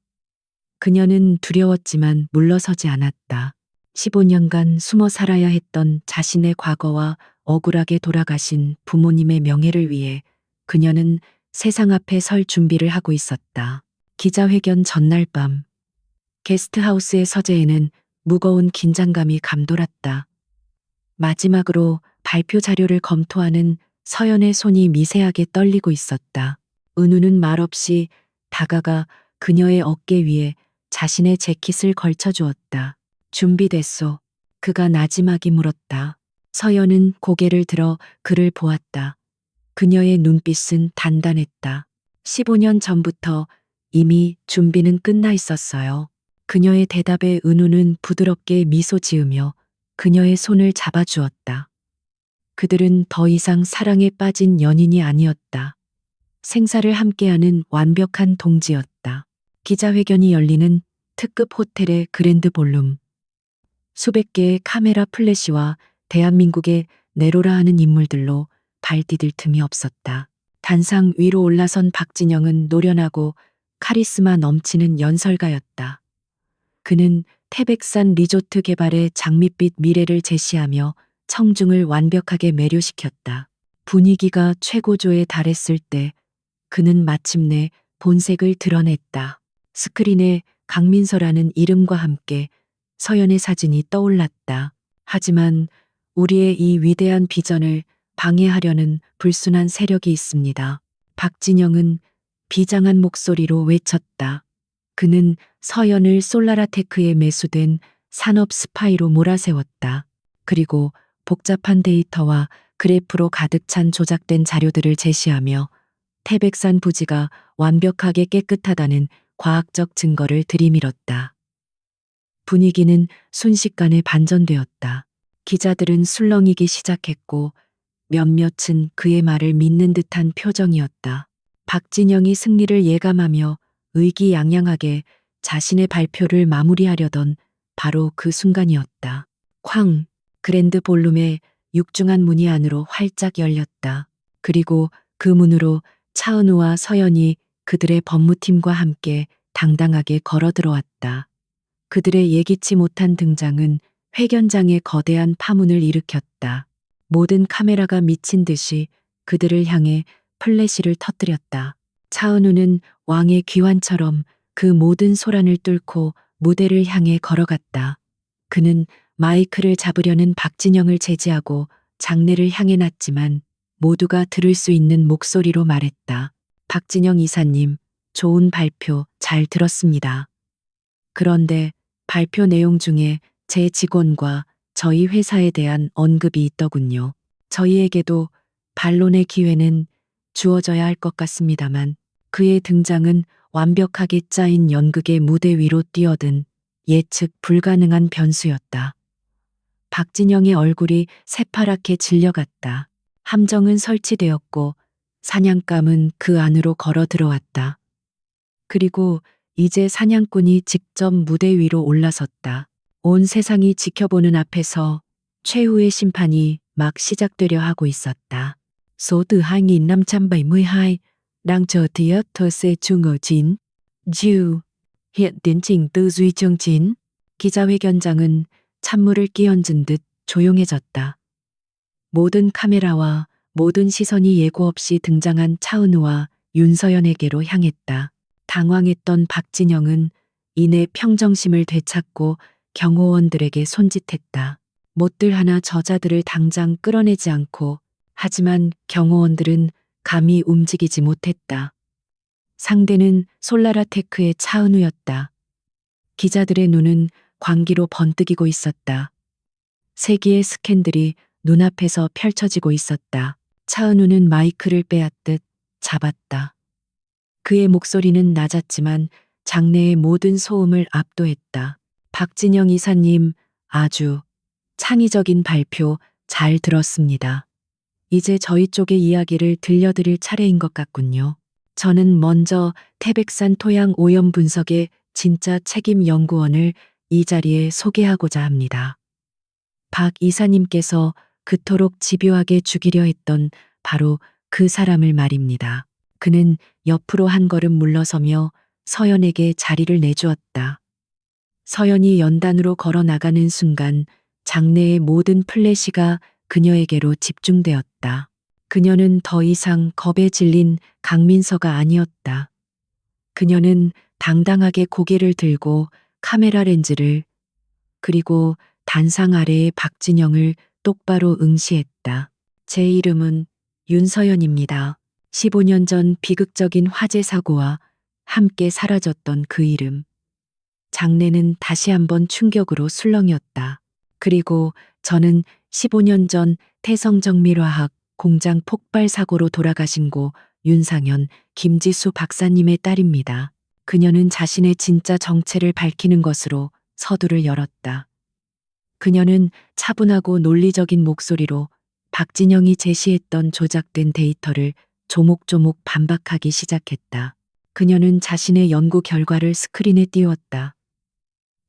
그녀는 두려웠지만 물러서지 않았다. 15년간 숨어 살아야 했던 자신의 과거와 억울하게 돌아가신 부모님의 명예를 위해 그녀는 세상 앞에 설 준비를 하고 있었다. 기자회견 전날 밤, 게스트하우스의 서재에는 무거운 긴장감이 감돌았다. 마지막으로 발표 자료를 검토하는 서연의 손이 미세하게 떨리고 있었다. 은우는 말없이 다가가 그녀의 어깨 위에 자신의 재킷을 걸쳐주었다. 준비됐소. 그가 나지막이 물었다. 서연은 고개를 들어 그를 보았다. 그녀의 눈빛은 단단했다. 15년 전부터 이미 준비는 끝나 있었어요. 그녀의 대답에 은우는 부드럽게 미소 지으며 그녀의 손을 잡아주었다. 그들은 더 이상 사랑에 빠진 연인이 아니었다. 생사를 함께하는 완벽한 동지였다. 기자회견이 열리는 특급 호텔의 그랜드 볼룸. 수백 개의 카메라 플래시와 대한민국의 네로라 하는 인물들로 발 디딜 틈이 없었다. 단상 위로 올라선 박진영은 노련하고 카리스마 넘치는 연설가였다. 그는 태백산 리조트 개발의 장밋빛 미래를 제시하며 청중을 완벽하게 매료시켰다. 분위기가 최고조에 달했을 때 그는 마침내 본색을 드러냈다. 스크린에 강민서라는 이름과 함께 서연의 사진이 떠올랐다. 하지만 우리의 이 위대한 비전을 방해하려는 불순한 세력이 있습니다. 박진영은 비장한 목소리로 외쳤다. 그는 서연을 솔라라테크에 매수된 산업 스파이로 몰아세웠다. 그리고 복잡한 데이터와 그래프로 가득 찬 조작된 자료들을 제시하며 태백산 부지가 완벽하게 깨끗하다는 과학적 증거를 들이밀었다. 분위기는 순식간에 반전되었다. 기자들은 술렁이기 시작했고 몇몇은 그의 말을 믿는 듯한 표정이었다. 박진영이 승리를 예감하며 의기양양하게 자신의 발표를 마무리하려던 바로 그 순간이었다. 쾅! 그랜드 볼룸의 육중한 문이 안으로 활짝 열렸다. 그리고 그 문으로 차은우와 서연이 그들의 법무팀과 함께 당당하게 걸어 들어왔다. 그들의 예기치 못한 등장은 회견장에 거대한 파문을 일으켰다. 모든 카메라가 미친 듯이 그들을 향해 플래시를 터뜨렸다. 차은우는 왕의 귀환처럼 그 모든 소란을 뚫고 무대를 향해 걸어갔다. 그는 마이크를 잡으려는 박진영을 제지하고 장내를 향해 났지만 모두가 들을 수 있는 목소리로 말했다. 박진영 이사님, 좋은 발표 잘 들었습니다. 그런데 발표 내용 중에 제 직원과 저희 회사에 대한 언급이 있더군요. 저희에게도 반론의 기회는 주어져야 할 것 같습니다만 그의 등장은 완벽하게 짜인 연극의 무대 위로 뛰어든 예측 불가능한 변수였다. 박진영의 얼굴이 새파랗게 질려갔다. 함정은 설치되었고 사냥감은 그 안으로 걸어 들어왔다. 그리고 이제 사냥꾼이 직접 무대 위로 올라섰다. 온 세상이 지켜보는 앞에서 최후의 심판이 막 시작되려 하고 있었다. Số từ 2572 đang chờ Theater C chương ở 9. Due. Hiện tiến trình tư duy chương 9. 기자회견장은 찬물을 끼얹은 듯 조용해졌다. 모든 카메라와 모든 시선이 예고 없이 등장한 차은우와 윤서연에게로 향했다. 당황했던 박진영은 이내 평정심을 되찾고 경호원들에게 손짓했다. 못들 하나 저자들을 당장 끌어내지 않고, 하지만 경호원들은 감히 움직이지 못했다. 상대는 솔라라테크의 차은우였다. 기자들의 눈은 광기로 번뜩이고 있었다. 세기의 스캔들이 눈앞에서 펼쳐지고 있었다. 차은우는 마이크를 빼앗듯 잡았다. 그의 목소리는 낮았지만 장내의 모든 소음을 압도했다. 박진영 이사님, 아주 창의적인 발표 잘 들었습니다. 이제 저희 쪽의 이야기를 들려드릴 차례인 것 같군요. 저는 먼저 태백산 토양 오염 분석의 진짜 책임 연구원을 이 자리에 소개하고자 합니다. 박 이사님께서 그토록 집요하게 죽이려 했던 바로 그 사람을 말입니다. 그는 옆으로 한 걸음 물러서며 서연에게 자리를 내주었다. 서연이 연단으로 걸어 나가는 순간 장내의 모든 플래시가 그녀에게로 집중되었다. 그녀는 더 이상 겁에 질린 강민서가 아니었다. 그녀는 당당하게 고개를 들고 카메라 렌즈를, 그리고 단상 아래의 박진영을 똑바로 응시했다. 제 이름은 윤서연입니다. 15년 전 비극적인 화재 사고와 함께 사라졌던 그 이름. 장내는 다시 한번 충격으로 술렁였다. 그리고 저는 15년 전 태성정밀화학 공장 폭발 사고로 돌아가신 고 윤상현, 김지수 박사님의 딸입니다. 그녀는 자신의 진짜 정체를 밝히는 것으로 서두를 열었다. 그녀는 차분하고 논리적인 목소리로 박진영이 제시했던 조작된 데이터를 조목조목 반박하기 시작했다. 그녀는 자신의 연구 결과를 스크린에 띄웠다.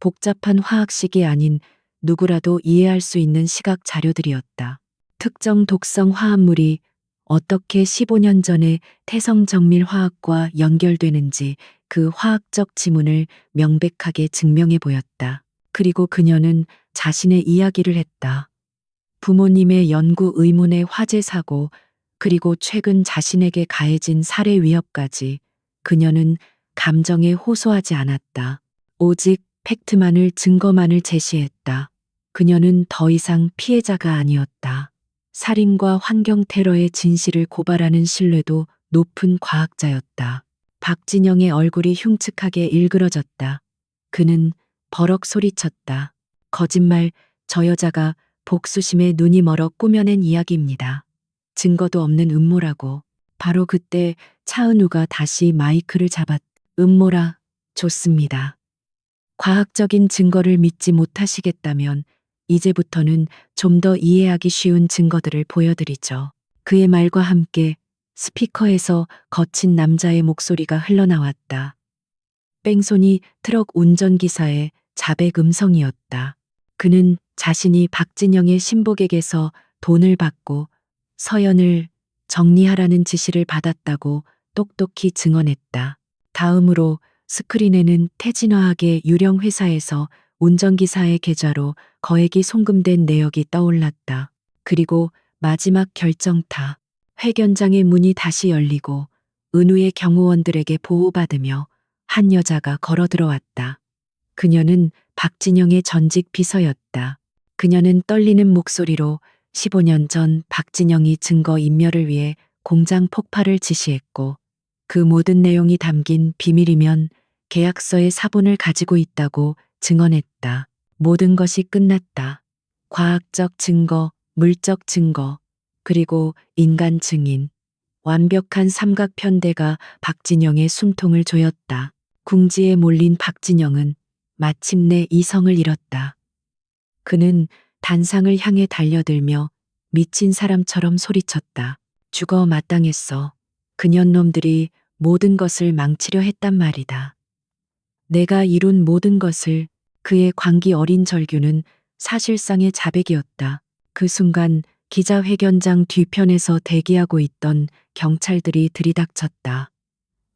복잡한 화학식이 아닌 누구라도 이해할 수 있는 시각 자료들이었다. 특정 독성 화합물이 어떻게 15년 전에 태성정밀화학과 연결되는지 그 화학적 지문을 명백하게 증명해 보였다. 그리고 그녀는 자신의 이야기를 했다. 부모님의 연구 의문의 화재 사고, 그리고 최근 자신에게 가해진 살해 위협까지 그녀는 감정에 호소하지 않았다. 오직 팩트만을, 증거만을 제시했다. 그녀는 더 이상 피해자가 아니었다. 살인과 환경 테러의 진실을 고발하는 신뢰도 높은 과학자였다. 박진영의 얼굴이 흉측하게 일그러졌다. 그는 버럭 소리쳤다. 거짓말, 저 여자가 복수심에 눈이 멀어 꾸며낸 이야기입니다. 증거도 없는 음모라고. 바로 그때 차은우가 다시 마이크를 잡았. 음모라, 좋습니다. 과학적인 증거를 믿지 못하시겠다면 이제부터는 좀 더 이해하기 쉬운 증거들을 보여드리죠. 그의 말과 함께 스피커에서 거친 남자의 목소리가 흘러나왔다. 뺑소니 트럭 운전기사의 자백 음성이었다. 그는 자신이 박진영의 신복에게서 돈을 받고 서연을 정리하라는 지시를 받았다고 똑똑히 증언했다. 다음으로 스크린에는 태진화학의 유령 회사에서 운전기사의 계좌로 거액이 송금된 내역이 떠올랐다. 그리고 마지막 결정타. 회견장의 문이 다시 열리고 은우의 경호원들에게 보호받으며 한 여자가 걸어 들어왔다. 그녀는 박진영의 전직 비서였다. 그녀는 떨리는 목소리로 15년 전 박진영이 증거 인멸을 위해 공장 폭발을 지시했고 그 모든 내용이 담긴 비밀이면 계약서의 사본을 가지고 있다고 증언했다. 모든 것이 끝났다. 과학적 증거, 물적 증거, 그리고 인간 증인. 완벽한 삼각편대가 박진영의 숨통을 조였다. 궁지에 몰린 박진영은 마침내 이성을 잃었다. 그는 단상을 향해 달려들며 미친 사람처럼 소리쳤다. 죽어 마땅했어. 그년놈들이 모든 것을 망치려 했단 말이다. 내가 이룬 모든 것을. 그의 광기 어린 절규는 사실상의 자백이었다. 그 순간 기자회견장 뒤편에서 대기하고 있던 경찰들이 들이닥쳤다.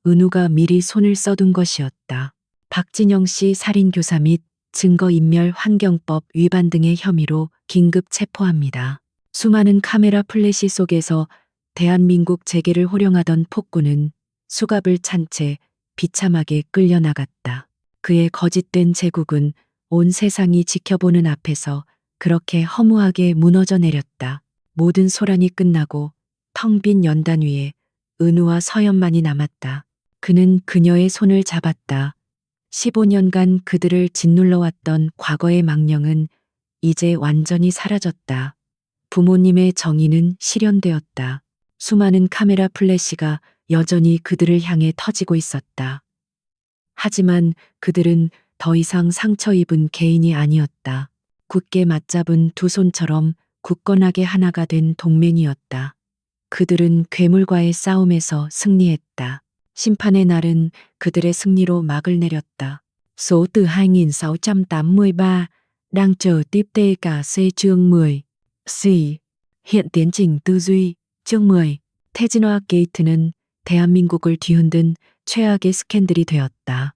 은우가 미리 손을 써둔 것이었다. 박진영 씨 살인교사 및 증거인멸 환경법 위반 등의 혐의로 긴급 체포합니다. 수많은 카메라 플래시 속에서 대한민국 재계를 호령하던 폭군은 수갑을 찬 채 비참하게 끌려나갔다. 그의 거짓된 제국은 온 세상이 지켜보는 앞에서 그렇게 허무하게 무너져 내렸다. 모든 소란이 끝나고 텅 빈 연단 위에 은우와 서연만이 남았다. 그는 그녀의 손을 잡았다. 15년간 그들을 짓눌러왔던 과거의 망령은 이제 완전히 사라졌다. 부모님의 정의는 실현되었다. 수많은 카메라 플래시가 여전히 그들을 향해 터지고 있었다. 하지만 그들은 더 이상 상처 입은 개인이 아니었다. 굳게 맞잡은 두 손처럼 굳건하게 하나가 된 동맹이었다. 그들은 괴물과의 싸움에서 승리했다. 심판의 날은 그들의 승리로 막을 내렸다. Số từ 2683 đang chờ tiếp TKC chương 10. C. Hiện tiến trình tư duy chương 10. 태진화 게이트는 대한민국을 뒤흔든 최악의 스캔들이 되었다.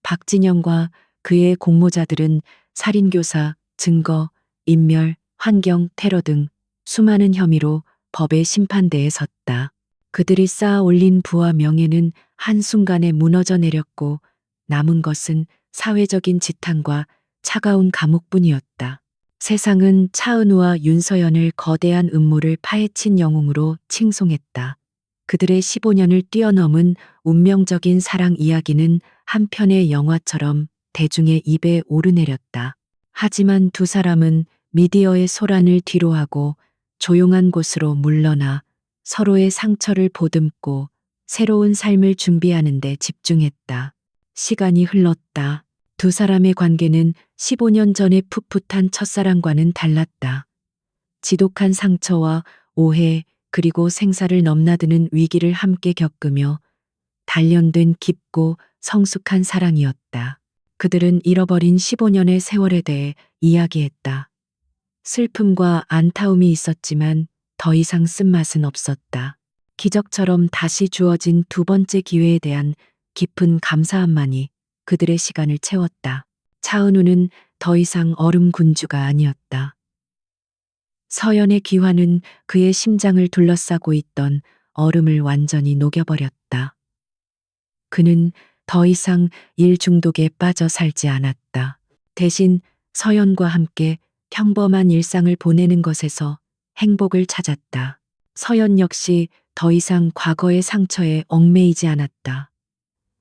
박진영과 그의 공모자들은 살인교사, 증거, 인멸, 환경, 테러 등 수많은 혐의로 법의 심판대에 섰다. 그들이 쌓아 올린 부와 명예는 한순간에 무너져 내렸고 남은 것은 사회적인 지탄과 차가운 감옥뿐이었다. 세상은 차은우와 윤서연을 거대한 음모를 파헤친 영웅으로 칭송했다. 그들의 15년을 뛰어넘은 운명적인 사랑 이야기는 한 편의 영화처럼 대중의 입에 오르내렸다. 하지만 두 사람은 미디어의 소란을 뒤로하고 조용한 곳으로 물러나 서로의 상처를 보듬고 새로운 삶을 준비하는 데 집중했다. 시간이 흘렀다. 두 사람의 관계는 15년 전의 풋풋한 첫사랑과는 달랐다. 지독한 상처와 오해 그리고 생사를 넘나드는 위기를 함께 겪으며 단련된 깊고 성숙한 사랑이었다. 그들은 잃어버린 15년의 세월에 대해 이야기했다. 슬픔과 안타움이 있었지만 더 이상 쓴맛은 없었다. 기적처럼 다시 주어진 두 번째 기회에 대한 깊은 감사함만이 그들의 시간을 채웠다. 차은우는 더 이상 얼음 군주가 아니었다. 서연의 기화는 그의 심장을 둘러싸고 있던 얼음을 완전히 녹여버렸다. 그는 더 이상 일 중독에 빠져 살지 않았다. 대신 서연과 함께 평범한 일상을 보내는 것에서 행복을 찾았다. 서연 역시 더 이상 과거의 상처에 얽매이지 않았다.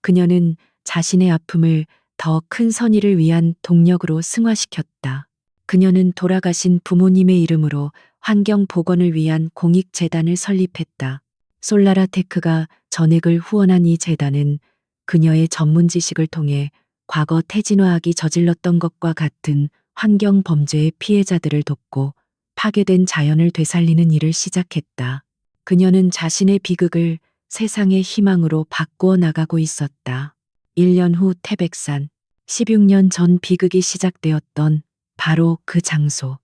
그녀는 자신의 아픔을 더 큰 선의를 위한 동력으로 승화시켰다. 그녀는 돌아가신 부모님의 이름으로 환경 복원을 위한 공익재단을 설립했다. 솔라라테크가 전액을 후원한 이 재단은 그녀의 전문 지식을 통해 과거 태진화학이 저질렀던 것과 같은 환경 범죄의 피해자들을 돕고 파괴된 자연을 되살리는 일을 시작했다. 그녀는 자신의 비극을 세상의 희망으로 바꾸어 나가고 있었다. 1년 후 태백산, 16년 전 비극이 시작되었던 바로 그 장소.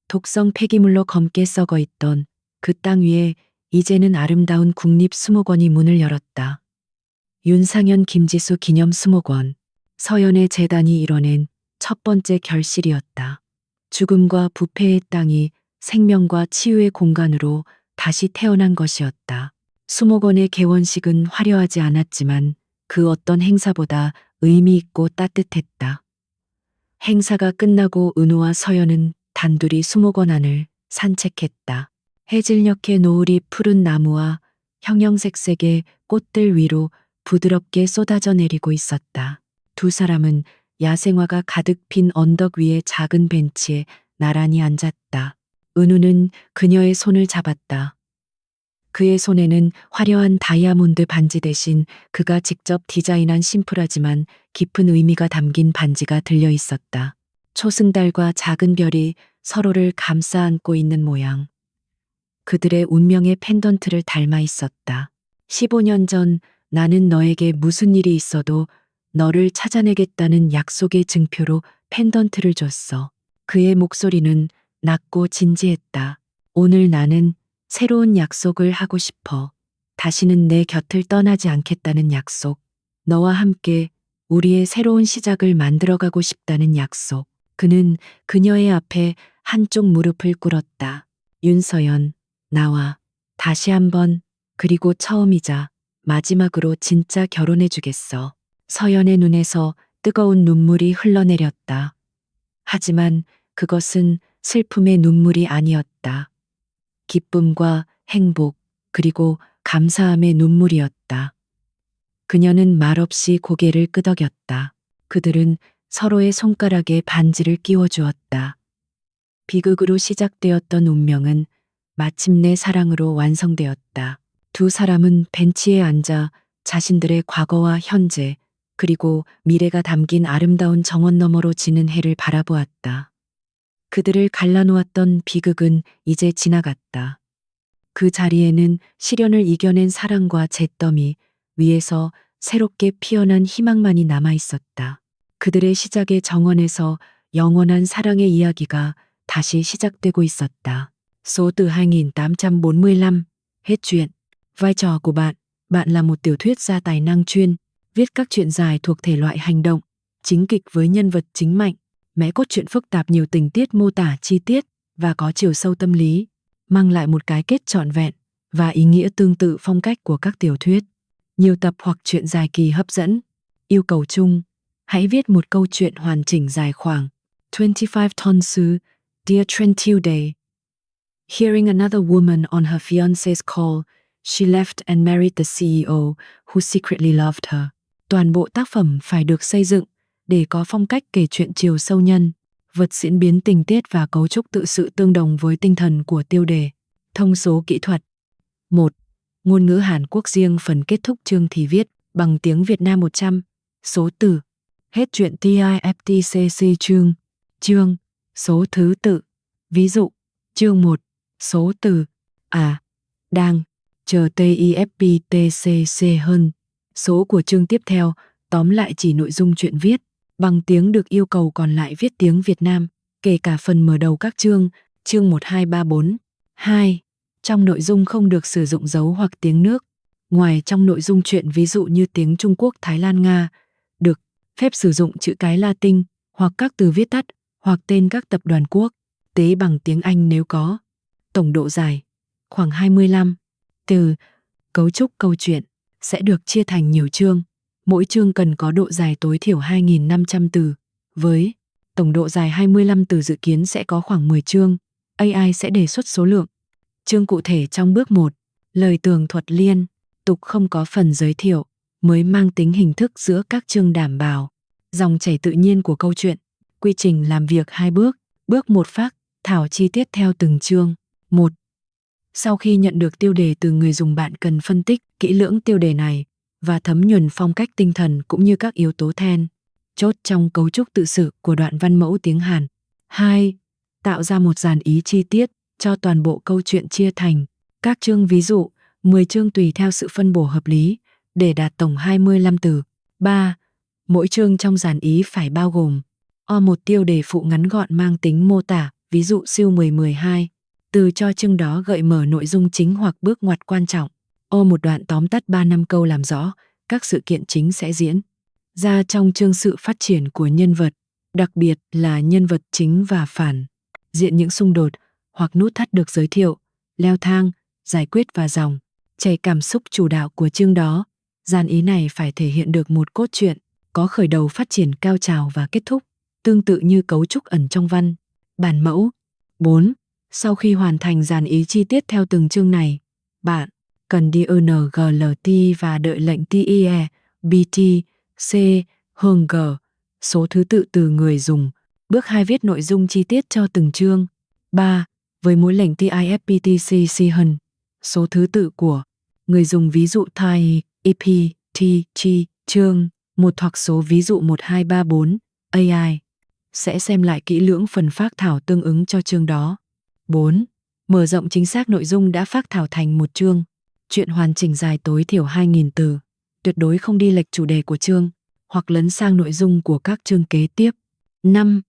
독성 폐기물로 검게 썩어 있던 그 땅 위에 이제는 아름다운 국립수목원이 문을 열었다. 윤상현 김지수 기념수목원, 서연의 재단이 이뤄낸 첫 번째 결실이었다. 죽음과 부패의 땅이 생명과 치유의 공간으로 다시 태어난 것이었다. 수목원의 개원식은 화려하지 않았지만 그 어떤 행사보다 의미 있고 따뜻했다. 행사가 끝나고 은우와 서연은 단둘이 수목원 안을 산책했다. 해질녘의 노을이 푸른 나무와 형형색색의 꽃들 위로 부드럽게 쏟아져 내리고 있었다. 두 사람은 야생화가 가득 핀 언덕 위의 작은 벤치에 나란히 앉았다. 은우는 그녀의 손을 잡았다. 그의 손에는 화려한 다이아몬드 반지 대신 그가 직접 디자인한 심플하지만 깊은 의미가 담긴 반지가 들려 있었다. 초승달과 작은 별이 서로를 감싸 안고 있는 모양. 그들의 운명의 펜던트를 닮아 있었다. 15년 전 나는 너에게 무슨 일이 있어도 너를 찾아내겠다는 약속의 증표로 펜던트를 줬어. 그의 목소리는 낮고 진지했다. 오늘 나는 새로운 약속을 하고 싶어. 다시는 내 곁을 떠나지 않겠다는 약속. 너와 함께 우리의 새로운 시작을 만들어가고 싶다는 약속. 그는 그녀의 앞에 한쪽 무릎을 꿇었다. 윤서연, 나와 다시 한번, 그리고 처음이자 마지막으로 진짜 결혼해 주겠어. 서연의 눈에서 뜨거운 눈물이 흘러내렸다. 하지만 그것은 슬픔의 눈물이 아니었다. 기쁨과 행복, 그리고 감사함의 눈물이었다. 그녀는 말없이 고개를 끄덕였다. 그들은 서로의 손가락에 반지를 끼워 주었다. 비극으로 시작되었던 운명은 마침내 사랑으로 완성되었다. 두 사람은 벤치에 앉아 자신들의 과거와 현재, 그리고 미래가 담긴 아름다운 정원 너머로 지는 해를 바라보았다. 그들을 갈라놓았던 비극은 이제 지나갔다. 그 자리에는 시련을 이겨낸 사랑과 잿더미 위에서 새롭게 피어난 희망만이 남아 있었다. 그들의 시작의 정원에서 영원한 사랑의 이야기가 다시 시작되고 있었다. Số từ 2845, hết truyện. Vai trò của bạn, bạn là một tiểu thuyết gia tài năng chuyên, viết các truyện dài thuộc thể loại hành động, chính kịch với nhân vật chính mạnh, mẽ cốt truyện phức tạp nhiều tình tiết mô tả chi tiết và có chiều sâu tâm lý, mang lại một cái kết trọn vẹn và ý nghĩa tương tự phong cách của các tiểu thuyết. Nhiều tập hoặc truyện dài kỳ hấp dẫn. Yêu cầu chung, hãy viết một câu chuyện hoàn chỉnh dài khoảng 25 ton sư, Dear Trentude. Hearing another woman on her fiancé's call, she left and married the CEO who secretly loved her. Toàn bộ tác phẩm phải được xây dựng để có phong cách kể chuyện chiều sâu nhân, vật diễn biến tình tiết và cấu trúc tự sự tương đồng với tinh thần của tiêu đề. Thông số kỹ thuật. 1. Ngôn ngữ Hàn Quốc riêng phần kết thúc chương thì viết bằng tiếng Việt Nam 100. Số từ. Hết truyện TIFTCC chương, số thứ tự. Ví dụ, chương 1, số từ đang, chờ TIFPTCC hơn. Số của chương tiếp theo, tóm lại chỉ nội dung truyện viết, bằng tiếng được yêu cầu còn lại viết tiếng Việt Nam, kể cả phần mở đầu các chương 1, 2, 3, 4. 2. Trong nội dung không được sử dụng dấu hoặc tiếng nước, ngoài trong nội dung truyện ví dụ như tiếng Trung Quốc, Thái Lan, Nga, được phép sử dụng chữ cái Latin hoặc các từ viết tắt hoặc tên các tập đoàn quốc tế bằng tiếng Anh nếu có. Tổng độ dài khoảng 25 từ. Cấu trúc câu chuyện sẽ được chia thành nhiều chương. Mỗi chương cần có độ dài tối thiểu 2.500 từ. Với tổng độ dài 25 từ dự kiến sẽ có khoảng 10 chương. AI sẽ đề xuất số lượng chương cụ thể trong bước 1. Lời tường thuật liên tục không có phần giới thiệu, mới mang tính hình thức giữa các chương đảm bảo dòng chảy tự nhiên của câu chuyện. Quy trình làm việc 2 bước. Bước 1 phác thảo chi tiết theo từng chương. 1. Sau khi nhận được tiêu đề từ người dùng, bạn cần phân tích kỹ lưỡng tiêu đề này và thấm nhuần phong cách tinh thần cũng như các yếu tố then chốt trong cấu trúc tự sự của đoạn văn mẫu tiếng Hàn. 2. Tạo ra một dàn ý chi tiết cho toàn bộ câu chuyện chia thành các chương, ví dụ 10 chương tùy theo sự phân bổ hợp lý để đạt tổng 25 từ. 3. Mỗi chương trong dàn ý phải bao gồm một tiêu đề phụ ngắn gọn mang tính mô tả, ví dụ siêu 10-12 từ cho chương đó gợi mở nội dung chính hoặc bước ngoặt quan trọng. Một đoạn tóm tắt 3-5 câu làm rõ các sự kiện chính sẽ diễn ra trong chương, sự phát triển của nhân vật, đặc biệt là nhân vật chính và phản diện, những xung đột hoặc nút thắt được giới thiệu, leo thang, giải quyết và dòng chảy cảm xúc chủ đạo của chương đó. Dàn ý này phải thể hiện được một cốt truyện có khởi đầu, phát triển, cao trào và kết thúc, tương tự như cấu trúc ẩn trong văn bản mẫu. 4. Sau khi hoàn thành dàn ý chi tiết theo từng chương này, bạn cần đi NGLT và đợi lệnh TIE, BT, C, hơn G, số thứ tự từ người dùng. Bước 2. Viết nội dung chi tiết cho từng chương. 3. Với mỗi lệnh TIFPTCC hơn số thứ tự của người dùng ví dụ Thai, EP, T, G, chương, một hoặc số ví dụ 1234, AI. Sẽ xem lại kỹ lưỡng phần phác thảo tương ứng cho chương đó. 4. Mở rộng chính xác nội dung đã phác thảo thành một chương. Chuyện hoàn chỉnh dài tối thiểu 2.000 từ. Tuyệt đối không đi lệch chủ đề của chương, hoặc lấn sang nội dung của các chương kế tiếp. 5.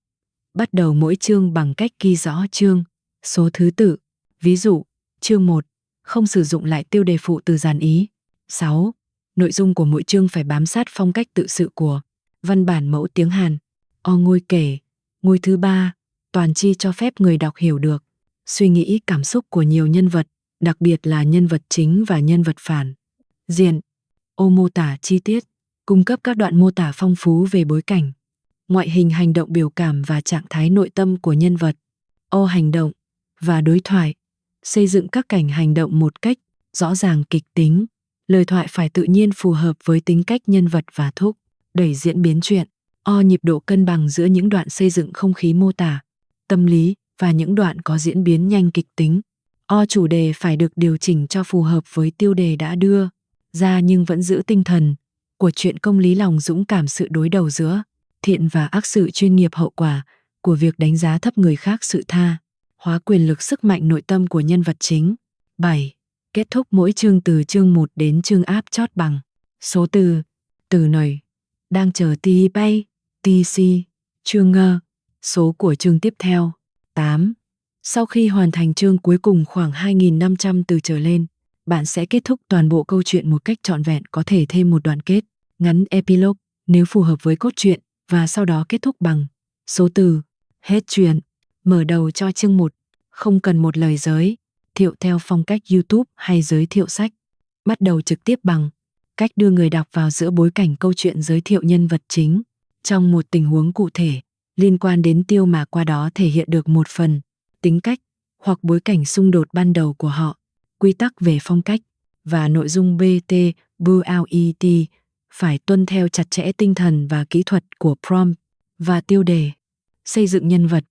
Bắt đầu mỗi chương bằng cách ghi rõ chương, số thứ tự. Ví dụ, chương 1, không sử dụng lại tiêu đề phụ từ dàn ý. 6. Nội dung của mỗi chương phải bám sát phong cách tự sự của văn bản mẫu tiếng Hàn. Ngôi kể, ngôi thứ 3, toàn chi cho phép người đọc hiểu được suy nghĩ cảm xúc của nhiều nhân vật, đặc biệt là nhân vật chính và nhân vật phản diện. Mô tả chi tiết, cung cấp các đoạn mô tả phong phú về bối cảnh, ngoại hình, hành động, biểu cảm và trạng thái nội tâm của nhân vật. Hành động và đối thoại, xây dựng các cảnh hành động một cách rõ ràng, kịch tính. Lời thoại phải tự nhiên, phù hợp với tính cách nhân vật và thúc đẩy diễn biến chuyện. Nhịp độ cân bằng giữa những đoạn xây dựng không khí mô tả tâm lý và những đoạn có diễn biến nhanh, kịch tính. Chủ đề phải được điều chỉnh cho phù hợp với tiêu đề đã đưa ra nhưng vẫn giữ tinh thần của chuyện công lý, lòng dũng cảm, sự đối đầu giữa thiện và ác, sự chuyên nghiệp, hậu quả của việc đánh giá thấp người khác, sự tha hóa quyền lực, sức mạnh nội tâm của nhân vật chính. 7. Kết thúc mỗi chương từ chương 1 đến chương áp chót bằng số từ này đang chờ ti bay, TC, chương ngơ, số của chương tiếp theo. 8. Sau khi hoàn thành chương cuối cùng khoảng 2.500 từ trở lên, bạn sẽ kết thúc toàn bộ câu chuyện một cách trọn vẹn, có thể thêm một đoạn kết ngắn epilogue nếu phù hợp với cốt truyện, và sau đó kết thúc bằng số từ. Hết chuyện. Mở đầu cho chương 1, không cần một lời giới thiệu theo phong cách YouTube hay giới thiệu sách. Bắt đầu trực tiếp bằng cách đưa người đọc vào giữa bối cảnh câu chuyện, giới thiệu nhân vật chính trong một tình huống cụ thể liên quan đến tiêu, mà qua đó thể hiện được một phần tính cách hoặc bối cảnh xung đột ban đầu của họ. Quy tắc về phong cách và nội dung BT phải tuân theo chặt chẽ tinh thần và kỹ thuật của prompt và tiêu đề. Xây dựng nhân vật.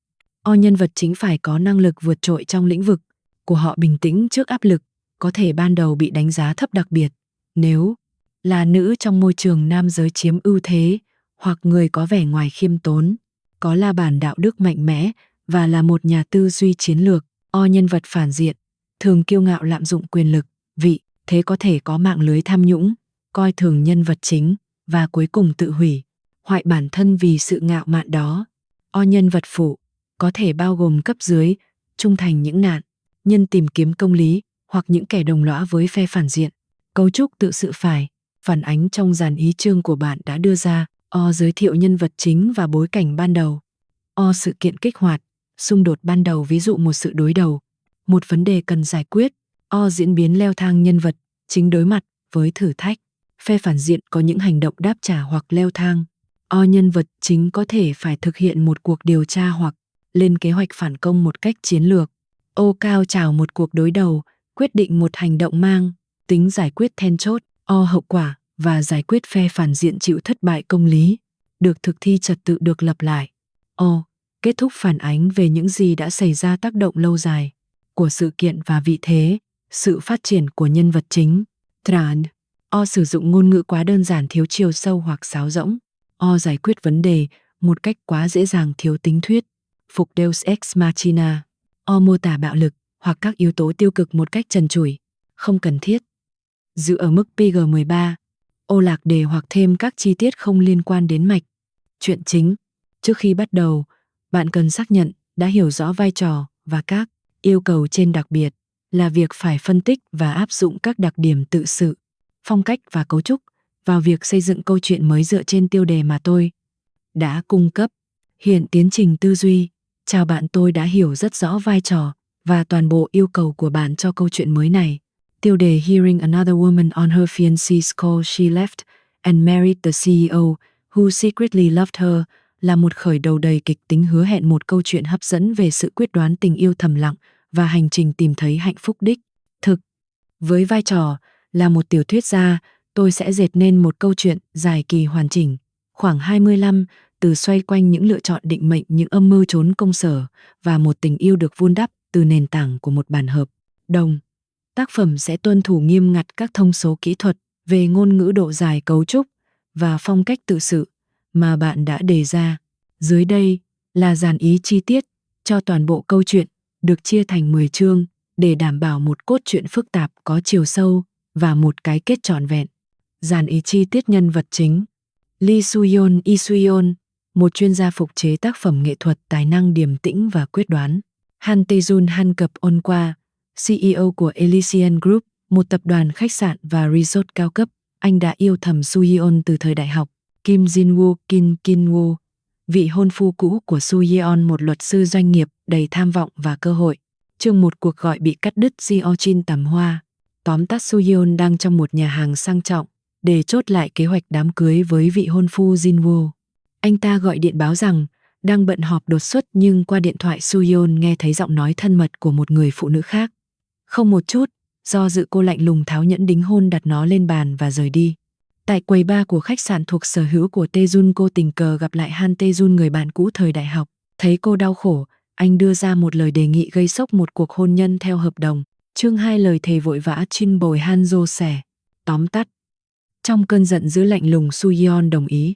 Nhân vật chính phải có năng lực vượt trội trong lĩnh vực của họ, bình tĩnh trước áp lực có thể ban đầu bị đánh giá thấp, đặc biệt nếu là nữ trong môi trường nam giới chiếm ưu thế, hoặc người có vẻ ngoài khiêm tốn, có la bàn đạo đức mạnh mẽ và là một nhà tư duy chiến lược. Nhân vật phản diện thường kiêu ngạo, lạm dụng quyền lực, vị thế, có thể có mạng lưới tham nhũng, coi thường nhân vật chính và cuối cùng tự hủy hoại bản thân vì sự ngạo mạn đó. Nhân vật phụ có thể bao gồm cấp dưới, trung thành, những nạn nhân tìm kiếm công lý, hoặc những kẻ đồng lõa với phe phản diện. Cấu trúc tự sự phải phản ánh trong dàn ý chương của bạn đã đưa ra. Giới thiệu nhân vật chính và bối cảnh ban đầu. Sự kiện kích hoạt xung đột ban đầu, ví dụ một sự đối đầu, một vấn đề cần giải quyết. Diễn biến leo thang, nhân vật chính đối mặt với thử thách, phe phản diện có những hành động đáp trả hoặc leo thang. Nhân vật chính có thể phải thực hiện một cuộc điều tra hoặc lên kế hoạch phản công một cách chiến lược. Cao trào, một cuộc đối đầu, quyết định một hành động mang tính giải quyết then chốt. Hậu quả và giải quyết, phe phản diện chịu thất bại công lý, được thực thi, trật tự được lập lại. Kết thúc, phản ánh về những gì đã xảy ra, tác động lâu dài của sự kiện và vị thế, sự phát triển của nhân vật chính. Tran. Sử dụng ngôn ngữ quá đơn giản, thiếu chiều sâu hoặc sáo rỗng. Giải quyết vấn đề một cách quá dễ dàng, thiếu tính thuyết phục, Deus ex machina. Mô tả bạo lực hoặc các yếu tố tiêu cực một cách trần trụi, không cần thiết. Giữ ở mức PG-13. Lạc đề hoặc thêm các chi tiết không liên quan đến mạch chuyện chính. Trước khi bắt đầu, bạn cần xác nhận đã hiểu rõ vai trò và các yêu cầu trên, đặc biệt là việc phải phân tích và áp dụng các đặc điểm tự sự, phong cách và cấu trúc vào việc xây dựng câu chuyện mới dựa trên tiêu đề mà tôi đã cung cấp. Hiện tiến trình tư duy. Chào bạn, tôi đã hiểu rất rõ vai trò và toàn bộ yêu cầu của bạn cho câu chuyện mới này. Tiêu đề Hearing Another Woman on Her Fiancé's Call She Left and Married the CEO Who Secretly Loved Her là một khởi đầu đầy kịch tính, hứa hẹn một câu chuyện hấp dẫn về sự quyết đoán, tình yêu thầm lặng và hành trình tìm thấy hạnh phúc đích thực. Với vai trò là một tiểu thuyết gia, tôi sẽ dệt nên một câu chuyện dài kỳ hoàn chỉnh, khoảng 25 từ, xoay quanh những lựa chọn định mệnh, những âm mưu trốn công sở và một tình yêu được vun đắp từ nền tảng của một bản hợp đồng. Tác phẩm sẽ tuân thủ nghiêm ngặt các thông số kỹ thuật về ngôn ngữ, độ dài, cấu trúc và phong cách tự sự mà bạn đã đề ra. Dưới đây là dàn ý chi tiết cho toàn bộ câu chuyện, được chia thành 10 chương để đảm bảo một cốt truyện phức tạp, có chiều sâu và một cái kết trọn vẹn. Dàn ý chi tiết nhân vật chính: Lee Soo-yeon, một chuyên gia phục chế tác phẩm nghệ thuật, tài năng, điềm tĩnh và quyết đoán. Han Tae-jun, Han Cập-on-qua, CEO của Elysian Group, một tập đoàn khách sạn và resort cao cấp. Anh đã yêu thầm Soo-yeon từ thời đại học. Kim Jin-woo, Kim Kin-woo, vị hôn phu cũ của Soo-yeon, một luật sư doanh nghiệp đầy tham vọng và cơ hội. Chương 1: cuộc gọi bị cắt đứt. Seo-jin tắm hoa. Tóm tắt, Soo-yeon đang trong một nhà hàng sang trọng để chốt lại kế hoạch đám cưới với vị hôn phu Jin-woo. Anh ta gọi điện báo rằng đang bận họp đột xuất, nhưng qua điện thoại Soo-yeon nghe thấy giọng nói thân mật của một người phụ nữ khác. Không một chút do dự, cô lạnh lùng tháo nhẫn đính hôn, đặt nó lên bàn và rời đi. Tại quầy bar của khách sạn thuộc sở hữu của Tae-jun, cô tình cờ gặp lại Han Tae-jun, người bạn cũ thời đại học. Thấy cô đau khổ, anh đưa ra một lời đề nghị gây sốc: một cuộc hôn nhân theo hợp đồng. Chương 2: lời thề vội vã. Chin bồi Han Jo sẻ. Tóm tắt, trong cơn giận dữ lạnh lùng, Soo-yeon đồng ý.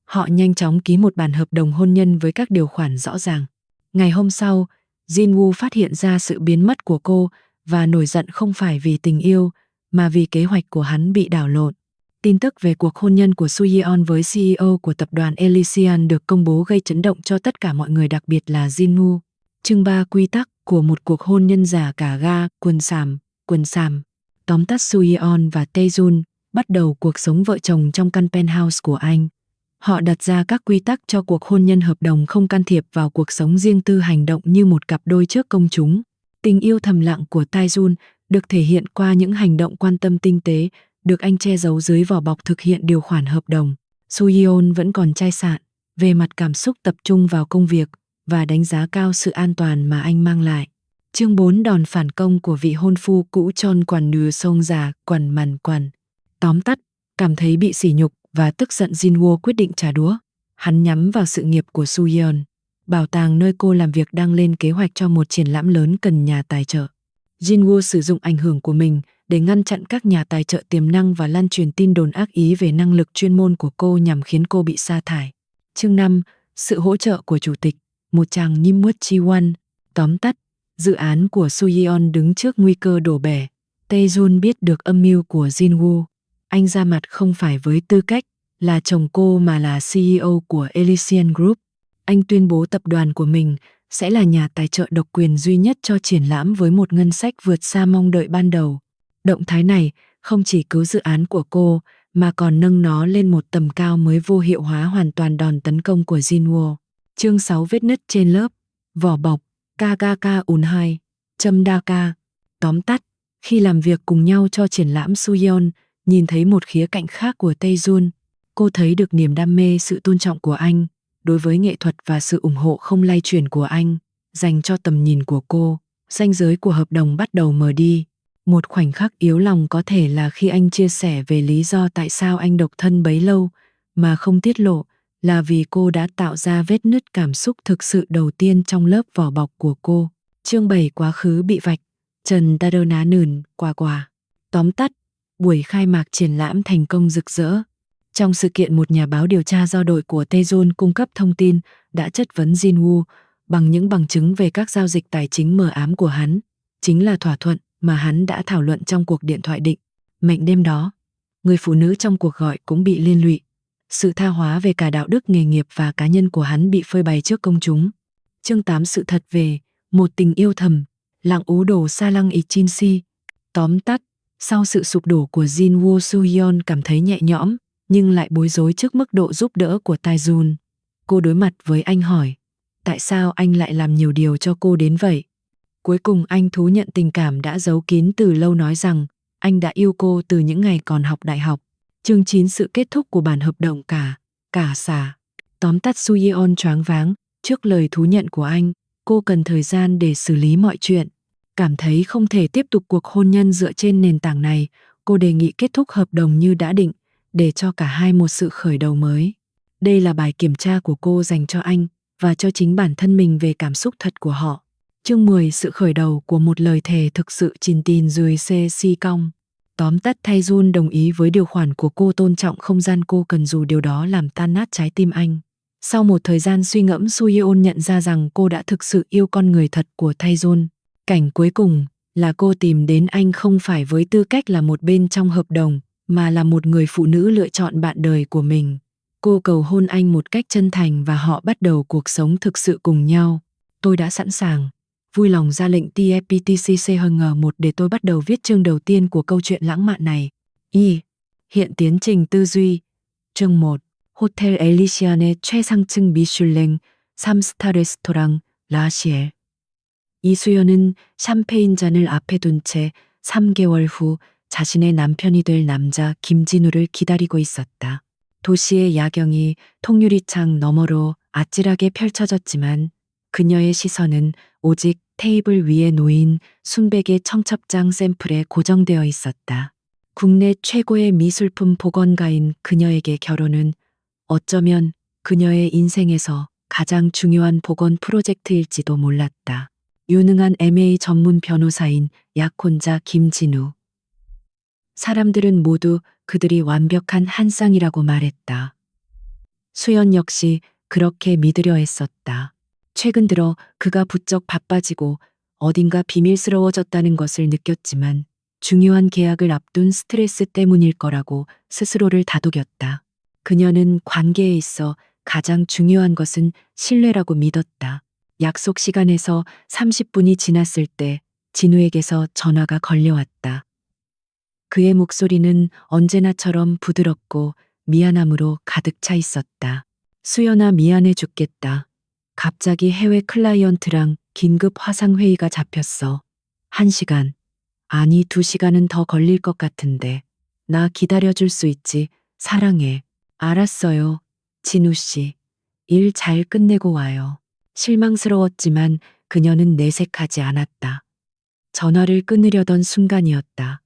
Họ nhanh chóng ký một bản hợp đồng hôn nhân với các điều khoản rõ ràng. Ngày hôm sau, Jin-woo phát hiện ra sự biến mất của cô và nổi giận, không phải vì tình yêu mà vì kế hoạch của hắn bị đảo lộn. Tin tức về cuộc hôn nhân của Soo-yeon với CEO của tập đoàn Elysian được công bố, gây chấn động cho tất cả mọi người, đặc biệt là Jin-woo. Chương 3: quy tắc của một cuộc hôn nhân giả cả ga. Quần sàm. Tóm tắt, Soo-yeon và Tae-jun bắt đầu cuộc sống vợ chồng trong căn penthouse của anh. Họ đặt ra các quy tắc cho cuộc hôn nhân: hợp đồng không can thiệp vào cuộc sống riêng tư, hành động như một cặp đôi trước công chúng. Tình yêu thầm lặng của Tae-jun được thể hiện qua những hành động quan tâm tinh tế, được anh che giấu dưới vỏ bọc thực hiện điều khoản hợp đồng. Soo-yeon vẫn còn chai sạn về mặt cảm xúc, tập trung vào công việc và đánh giá cao sự an toàn mà anh mang lại. Chương 4: đòn phản công của vị hôn phu cũ. Chon Quản Nừ Sông Già Quần Mằn Quần. Tóm tắt, cảm thấy bị sỉ nhục và tức giận, Jin-woo quyết định trả đũa. Hắn nhắm vào sự nghiệp của Soo-yeon. Bảo tàng nơi cô làm việc đang lên kế hoạch cho một triển lãm lớn cần nhà tài trợ. Jin-woo sử dụng ảnh hưởng của mình để ngăn chặn các nhà tài trợ tiềm năng và lan truyền tin đồn ác ý về năng lực chuyên môn của cô nhằm khiến cô bị sa thải. Chương 5: sự hỗ trợ của chủ tịch, một chàng Nhim Muất Chi-won. Tóm tắt, dự án của Soo-yeon đứng trước nguy cơ đổ bể. Tae-jun biết được âm mưu của Jin-woo. Anh ra mặt không phải với tư cách là chồng cô mà là CEO của Elysian Group. Anh tuyên bố tập đoàn của mình sẽ là nhà tài trợ độc quyền duy nhất cho triển lãm, với một ngân sách vượt xa mong đợi ban đầu. Động thái này không chỉ cứu dự án của cô mà còn nâng nó lên một tầm cao mới, vô hiệu hóa hoàn toàn đòn tấn công của Jin-woo. Chương 6: vết nứt trên lớp vỏ bọc. KKK Unhai, Châm Daka. Tóm tắt, khi làm việc cùng nhau cho triển lãm, Soo-yeon nhìn thấy một khía cạnh khác của Tae-jun. Cô thấy được niềm đam mê, sự tôn trọng của anh đối với nghệ thuật và sự ủng hộ không lay chuyển của anh dành cho tầm nhìn của cô. Ranh giới của hợp đồng bắt đầu mờ đi. Một khoảnh khắc yếu lòng có thể là khi anh chia sẻ về lý do tại sao anh độc thân bấy lâu mà không tiết lộ, là vì cô đã tạo ra vết nứt cảm xúc thực sự đầu tiên trong lớp vỏ bọc của cô. Chương 7: quá khứ bị vạch. Trần Đa Ná Nườn Quả. Tóm tắt, buổi khai mạc triển lãm thành công rực rỡ. Trong sự kiện, một nhà báo điều tra do đội của Tae-jun cung cấp thông tin đã chất vấn Jin-woo bằng những bằng chứng về các giao dịch tài chính mờ ám của hắn, chính là thỏa thuận mà hắn đã thảo luận trong cuộc điện thoại định mệnh đêm đó. Người phụ nữ trong cuộc gọi cũng bị liên lụy. Sự tha hóa về cả đạo đức nghề nghiệp và cá nhân của hắn bị phơi bày trước công chúng. Chương 8: sự thật về một tình yêu thầm lặng ú đổ Sa Lăng Ichin Si. Tóm tắt, sau sự sụp đổ của Jin-woo, Soo-yeon cảm thấy nhẹ nhõm nhưng lại bối rối trước mức độ giúp đỡ của Tae-jun. Cô đối mặt với anh hỏi, tại sao anh lại làm nhiều điều cho cô đến vậy? Cuối cùng anh thú nhận tình cảm đã giấu kín từ lâu, nói rằng anh đã yêu cô từ những ngày còn học đại học. Chương 9: sự kết thúc của bản hợp đồng cả xả. Tóm tắt, Soo-yeon choáng váng trước lời thú nhận của anh. Cô cần thời gian để xử lý mọi chuyện. Cảm thấy không thể tiếp tục cuộc hôn nhân dựa trên nền tảng này, cô đề nghị kết thúc hợp đồng như đã định, để cho cả hai một sự khởi đầu mới. Đây là bài kiểm tra của cô dành cho anh và cho chính bản thân mình về cảm xúc thật của họ. Chương 10 Sự khởi đầu của một lời thề thực sự chín tin dưới CC cong. Tóm tắt thay Jun đồng ý với điều khoản của cô, tôn trọng không gian cô cần dù điều đó làm tan nát trái tim anh. Sau một thời gian suy ngẫm, Suyeon nhận ra rằng cô đã thực sự yêu con người thật của Taejon. Cảnh cuối cùng là cô tìm đến anh không phải với tư cách là một bên trong hợp đồng, mà là một người phụ nữ lựa chọn bạn đời của mình. Cô cầu hôn anh một cách chân thành và họ bắt đầu cuộc sống thực sự cùng nhau. Tôi đã sẵn sàng. Vui lòng ra lệnh TFPTCC-1 để tôi bắt đầu viết chương đầu tiên của câu chuyện lãng mạn này. Hiện tiến trình tư duy. Chương 1. 호텔 엘리시안의 최상층 미슐랭 3스타 레스토랑 라시엘. 이수연은 샴페인 잔을 앞에 둔 채 3개월 후 자신의 남편이 될 남자 김진우를 기다리고 있었다. 도시의 야경이 통유리창 너머로 아찔하게 펼쳐졌지만 그녀의 시선은 오직 테이블 위에 놓인 순백의 청첩장 샘플에 고정되어 있었다. 국내 최고의 미술품 복원가인 그녀에게 결혼은 어쩌면 그녀의 인생에서 가장 중요한 복원 프로젝트일지도 몰랐다. 유능한 MA 전문 변호사인 약혼자 김진우. 사람들은 모두 그들이 완벽한 한 쌍이라고 말했다. 수연 역시 그렇게 믿으려 했었다. 최근 들어 그가 부쩍 바빠지고 어딘가 비밀스러워졌다는 것을 느꼈지만 중요한 계약을 앞둔 스트레스 때문일 거라고 스스로를 다독였다. 그녀는 관계에 있어 가장 중요한 것은 신뢰라고 믿었다. 약속 시간에서 30분이 지났을 때 진우에게서 전화가 걸려왔다. 그의 목소리는 언제나처럼 부드럽고 미안함으로 가득 차 있었다. 수연아, 미안해 죽겠다. 갑자기 해외 클라이언트랑 긴급 화상회의가 잡혔어. 1시간, 아니 2시간은 더 걸릴 것 같은데. 나 기다려줄 수 있지. 사랑해. 알았어요. 진우 씨. 일 잘 끝내고 와요. 실망스러웠지만 그녀는 내색하지 않았다. 전화를 끊으려던 순간이었다.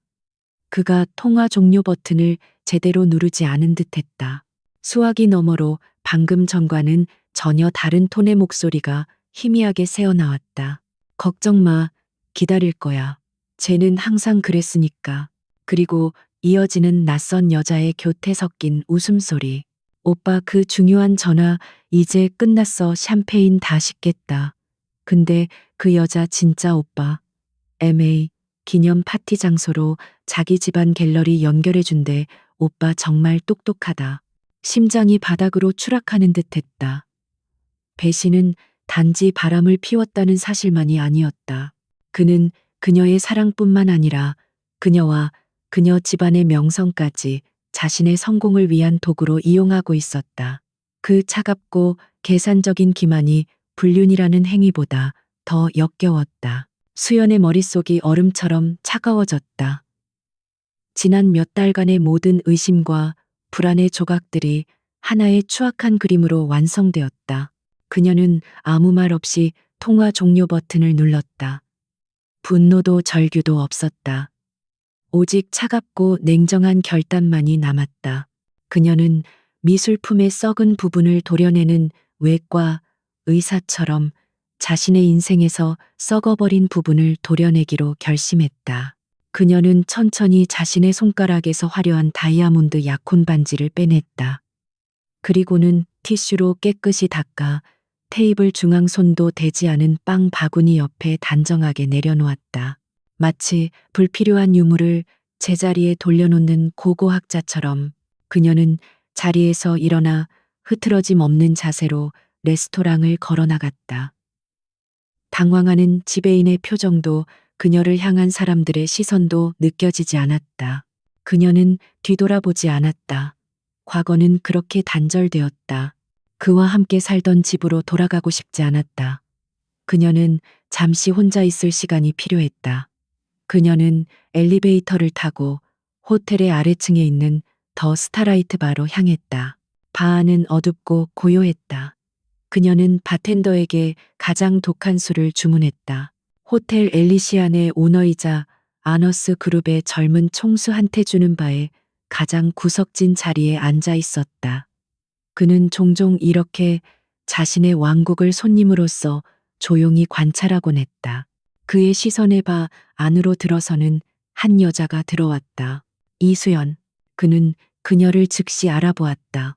그가 통화 종료 버튼을 제대로 누르지 않은 듯했다. 수화기 너머로 방금 전과는 전혀 다른 톤의 목소리가 희미하게 새어나왔다. 걱정 마. 기다릴 거야. 쟤는 항상 그랬으니까. 그리고 이어지는 낯선 여자의 교태 섞인 웃음소리. 오빠, 그 중요한 전화 이제 끝났어. 샴페인 다 식겠다. 근데 그 여자 진짜 오빠. MA 기념 파티 장소로 자기 집안 갤러리 연결해준대. 오빠 정말 똑똑하다. 심장이 바닥으로 추락하는 듯했다. 배신은 단지 바람을 피웠다는 사실만이 아니었다. 그는 그녀의 사랑뿐만 아니라 그녀와 그녀 집안의 명성까지 자신의 성공을 위한 도구로 이용하고 있었다. 그 차갑고 계산적인 기만이 불륜이라는 행위보다 더 역겨웠다. 수연의 머릿속이 얼음처럼 차가워졌다. 지난 몇 달간의 모든 의심과 불안의 조각들이 하나의 추악한 그림으로 완성되었다. 그녀는 아무 말 없이 통화 종료 버튼을 눌렀다. 분노도 절규도 없었다. 오직 차갑고 냉정한 결단만이 남았다. 그녀는 미술품의 썩은 부분을 도려내는 외과 의사처럼 자신의 인생에서 썩어버린 부분을 도려내기로 결심했다. 그녀는 천천히 자신의 손가락에서 화려한 다이아몬드 약혼 반지를 빼냈다. 그리고는 티슈로 깨끗이 닦아 테이블 중앙 손도 대지 않은 빵 바구니 옆에 단정하게 내려놓았다. 마치 불필요한 유물을 제자리에 돌려놓는 고고학자처럼 그녀는 자리에서 일어나 흐트러짐 없는 자세로 레스토랑을 걸어나갔다. 당황하는 지배인의 표정도 그녀를 향한 사람들의 시선도 느껴지지 않았다. 그녀는 뒤돌아보지 않았다. 과거는 그렇게 단절되었다. 그와 함께 살던 집으로 돌아가고 싶지 않았다. 그녀는 잠시 혼자 있을 시간이 필요했다. 그녀는 엘리베이터를 타고 호텔의 아래층에 있는 더 스타라이트 바로 향했다. 바 안은 어둡고 고요했다. 그녀는 바텐더에게 가장 독한 술을 주문했다. 호텔 엘리시안의 오너이자 아너스 그룹의 젊은 총수한테 주는 바에 가장 구석진 자리에 앉아 있었다. 그는 종종 이렇게 자신의 왕국을 손님으로서 조용히 관찰하곤 했다. 그의 시선에 봐 안으로 들어서는 한 여자가 들어왔다. 이수연. 그는 그녀를 즉시 알아보았다.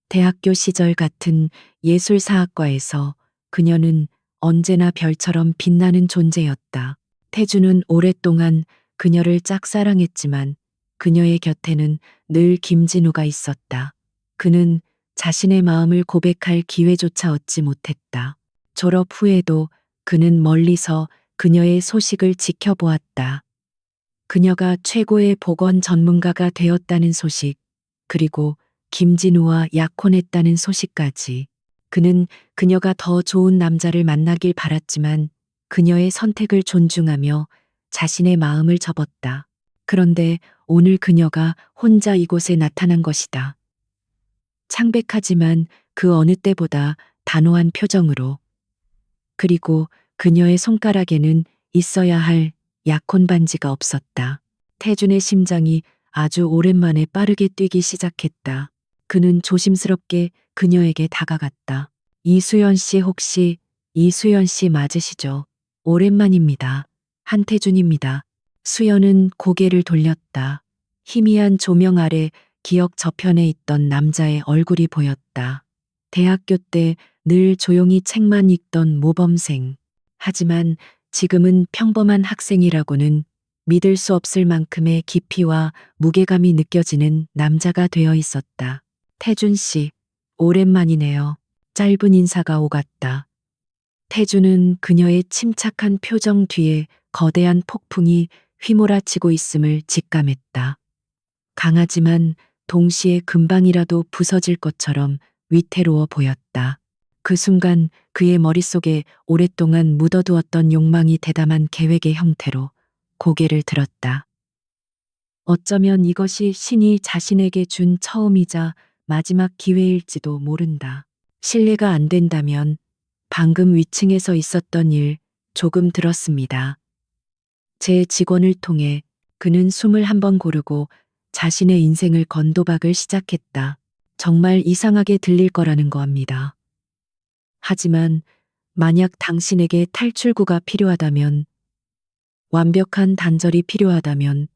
대학교 시절 같은 예술사학과에서 그녀는 언제나 별처럼 빛나는 존재였다. 태주는 오랫동안 그녀를 짝사랑했지만 그녀의 곁에는 늘 김진우가 있었다. 그는 자신의 마음을 고백할 기회조차 얻지 못했다. 졸업 후에도 그는 멀리서 그녀의 소식을 지켜보았다. 그녀가 최고의 보건 전문가가 되었다는 소식, 그리고 김진우와 약혼했다는 소식까지. 그는 그녀가 더 좋은 남자를 만나길 바랐지만 그녀의 선택을 존중하며 자신의 마음을 접었다. 그런데 오늘 그녀가 혼자 이곳에 나타난 것이다. 창백하지만 그 어느 때보다 단호한 표정으로. 그리고 그녀의 손가락에는 있어야 할 약혼 반지가 없었다. 태준의 심장이 아주 오랜만에 빠르게 뛰기 시작했다. 그는 조심스럽게 그녀에게 다가갔다. 이수연 씨 혹시 이수연 씨 맞으시죠? 오랜만입니다. 한태준입니다. 수연은 고개를 돌렸다. 희미한 조명 아래 기억 저편에 있던 남자의 얼굴이 보였다. 대학교 때 늘 조용히 책만 읽던 모범생. 하지만 지금은 평범한 학생이라고는 믿을 수 없을 만큼의 깊이와 무게감이 느껴지는 남자가 되어 있었다. 태준 씨, 오랜만이네요. 짧은 인사가 오갔다. 태준은 그녀의 침착한 표정 뒤에 거대한 폭풍이 휘몰아치고 있음을 직감했다. 강하지만 동시에 금방이라도 부서질 것처럼 위태로워 보였다. 그 순간 그의 머릿속에 오랫동안 묻어두었던 욕망이 대담한 계획의 형태로 고개를 들었다. 어쩌면 이것이 신이 자신에게 준 처음이자 마지막 기회일지도 모른다. 실례가 안 된다면 방금 위층에서 있었던 일 조금 들었습니다. 제 직원을 통해 그는 숨을 한번 고르고 자신의 인생을 건도박을 시작했다. 정말 이상하게 들릴 거라는 거합니다. 하지만 만약 당신에게 탈출구가 필요하다면, 완벽한 단절이 필요하다면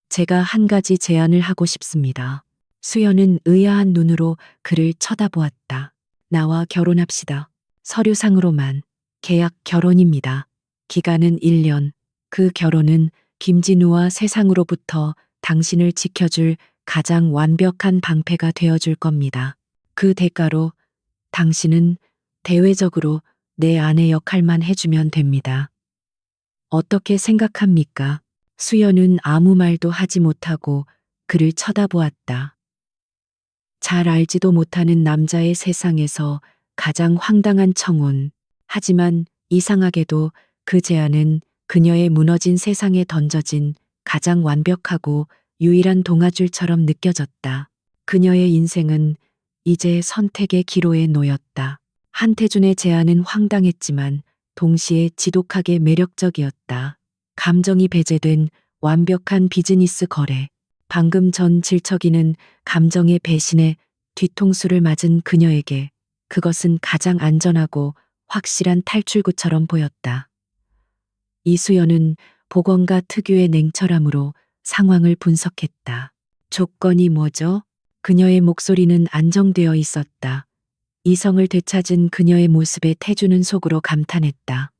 제가 한 가지 제안을 하고 싶습니다. 수연은 의아한 눈으로 그를 쳐다보았다. 나와 결혼합시다. 서류상으로만 계약 결혼입니다. 기간은 1년. 그 결혼은 김진우와 세상으로부터 당신을 지켜줄 가장 완벽한 방패가 되어줄 겁니다. 그 대가로 당신은 대외적으로 내 아내 역할만 해주면 됩니다. 어떻게 생각합니까? 수연은 아무 말도 하지 못하고 그를 쳐다보았다. 잘 알지도 못하는 남자의 세상에서 가장 황당한 청혼. 하지만 이상하게도 그 제안은 그녀의 무너진 세상에 던져진 가장 완벽하고 유일한 동아줄처럼 느껴졌다. 그녀의 인생은 이제 선택의 기로에 놓였다. 한태준의 제안은 황당했지만 동시에 지독하게 매력적이었다. 감정이 배제된 완벽한 비즈니스 거래. 방금 전 질척이는 감정의 배신에 뒤통수를 맞은 그녀에게 그것은 가장 안전하고 확실한 탈출구처럼 보였다. 이수연은 보건가 특유의 냉철함으로 상황을 분석했다. 조건이 뭐죠? 그녀의 목소리는 안정되어 있었다. 이성을 되찾은 그녀의 모습에 태주는 속으로 감탄했다.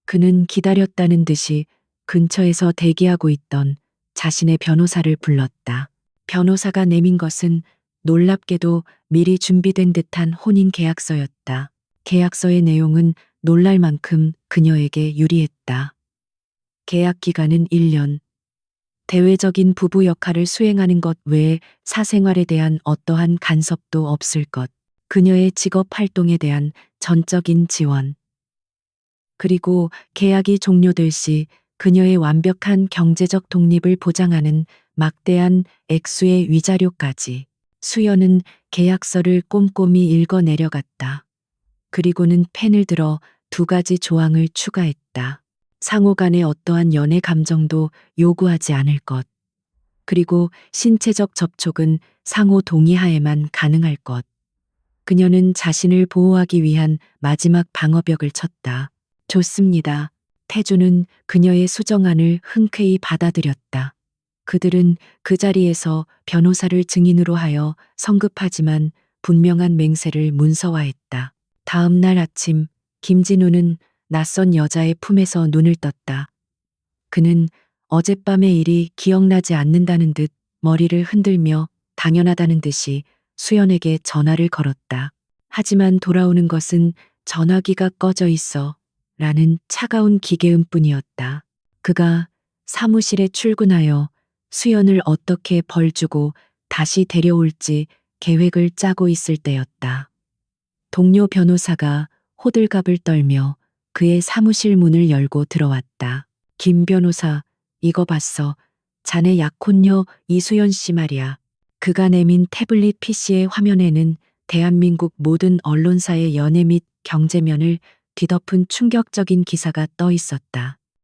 그는 기다렸다는 듯이 근처에서 대기하고 있던 자신의 변호사를 불렀다. 변호사가 내민 것은 놀랍게도 미리 준비된 듯한 혼인 계약서였다. 계약서의 내용은 놀랄 만큼 그녀에게 유리했다. 계약 기간은 1년. 대외적인 부부 역할을 수행하는 것 외에 사생활에 대한 어떠한 간섭도 없을 것. 그녀의 직업 활동에 대한 전적인 지원. 그리고 계약이 종료될 시 그녀의 완벽한 경제적 독립을 보장하는 막대한 액수의 위자료까지. 수연은 계약서를 꼼꼼히 읽어 내려갔다. 그리고는 펜을 들어 2가지 조항을 추가했다. 상호 간의 어떠한 연애 감정도 요구하지 않을 것. 그리고 신체적 접촉은 상호 동의하에만 가능할 것. 그녀는 자신을 보호하기 위한 마지막 방어벽을 쳤다. 좋습니다. 태주는 그녀의 수정안을 흔쾌히 받아들였다. 그들은 그 자리에서 변호사를 증인으로 하여 성급하지만 분명한 맹세를 문서화했다. 다음 날 아침, 김진우는 낯선 여자의 품에서 눈을 떴다. 그는 어젯밤의 일이 기억나지 않는다는 듯 머리를 흔들며 당연하다는 듯이 수연에게 전화를 걸었다. 하지만 돌아오는 것은 전화기가 꺼져 있어 라는 차가운 기계음뿐이었다. 그가 사무실에 출근하여 수연을 어떻게 벌주고 다시 데려올지 계획을 짜고 있을 때였다. 동료 변호사가 호들갑을 떨며 그의 사무실 문을 열고 들어왔다. 김 변호사, 이거 봤어. 자네 약혼녀 이수연 씨 말이야. 그가 내민 태블릿 PC의 화면에는 대한민국 모든 언론사의 연예 및 경제면을 뒤덮은 충격적인 기사가 떠 있었다.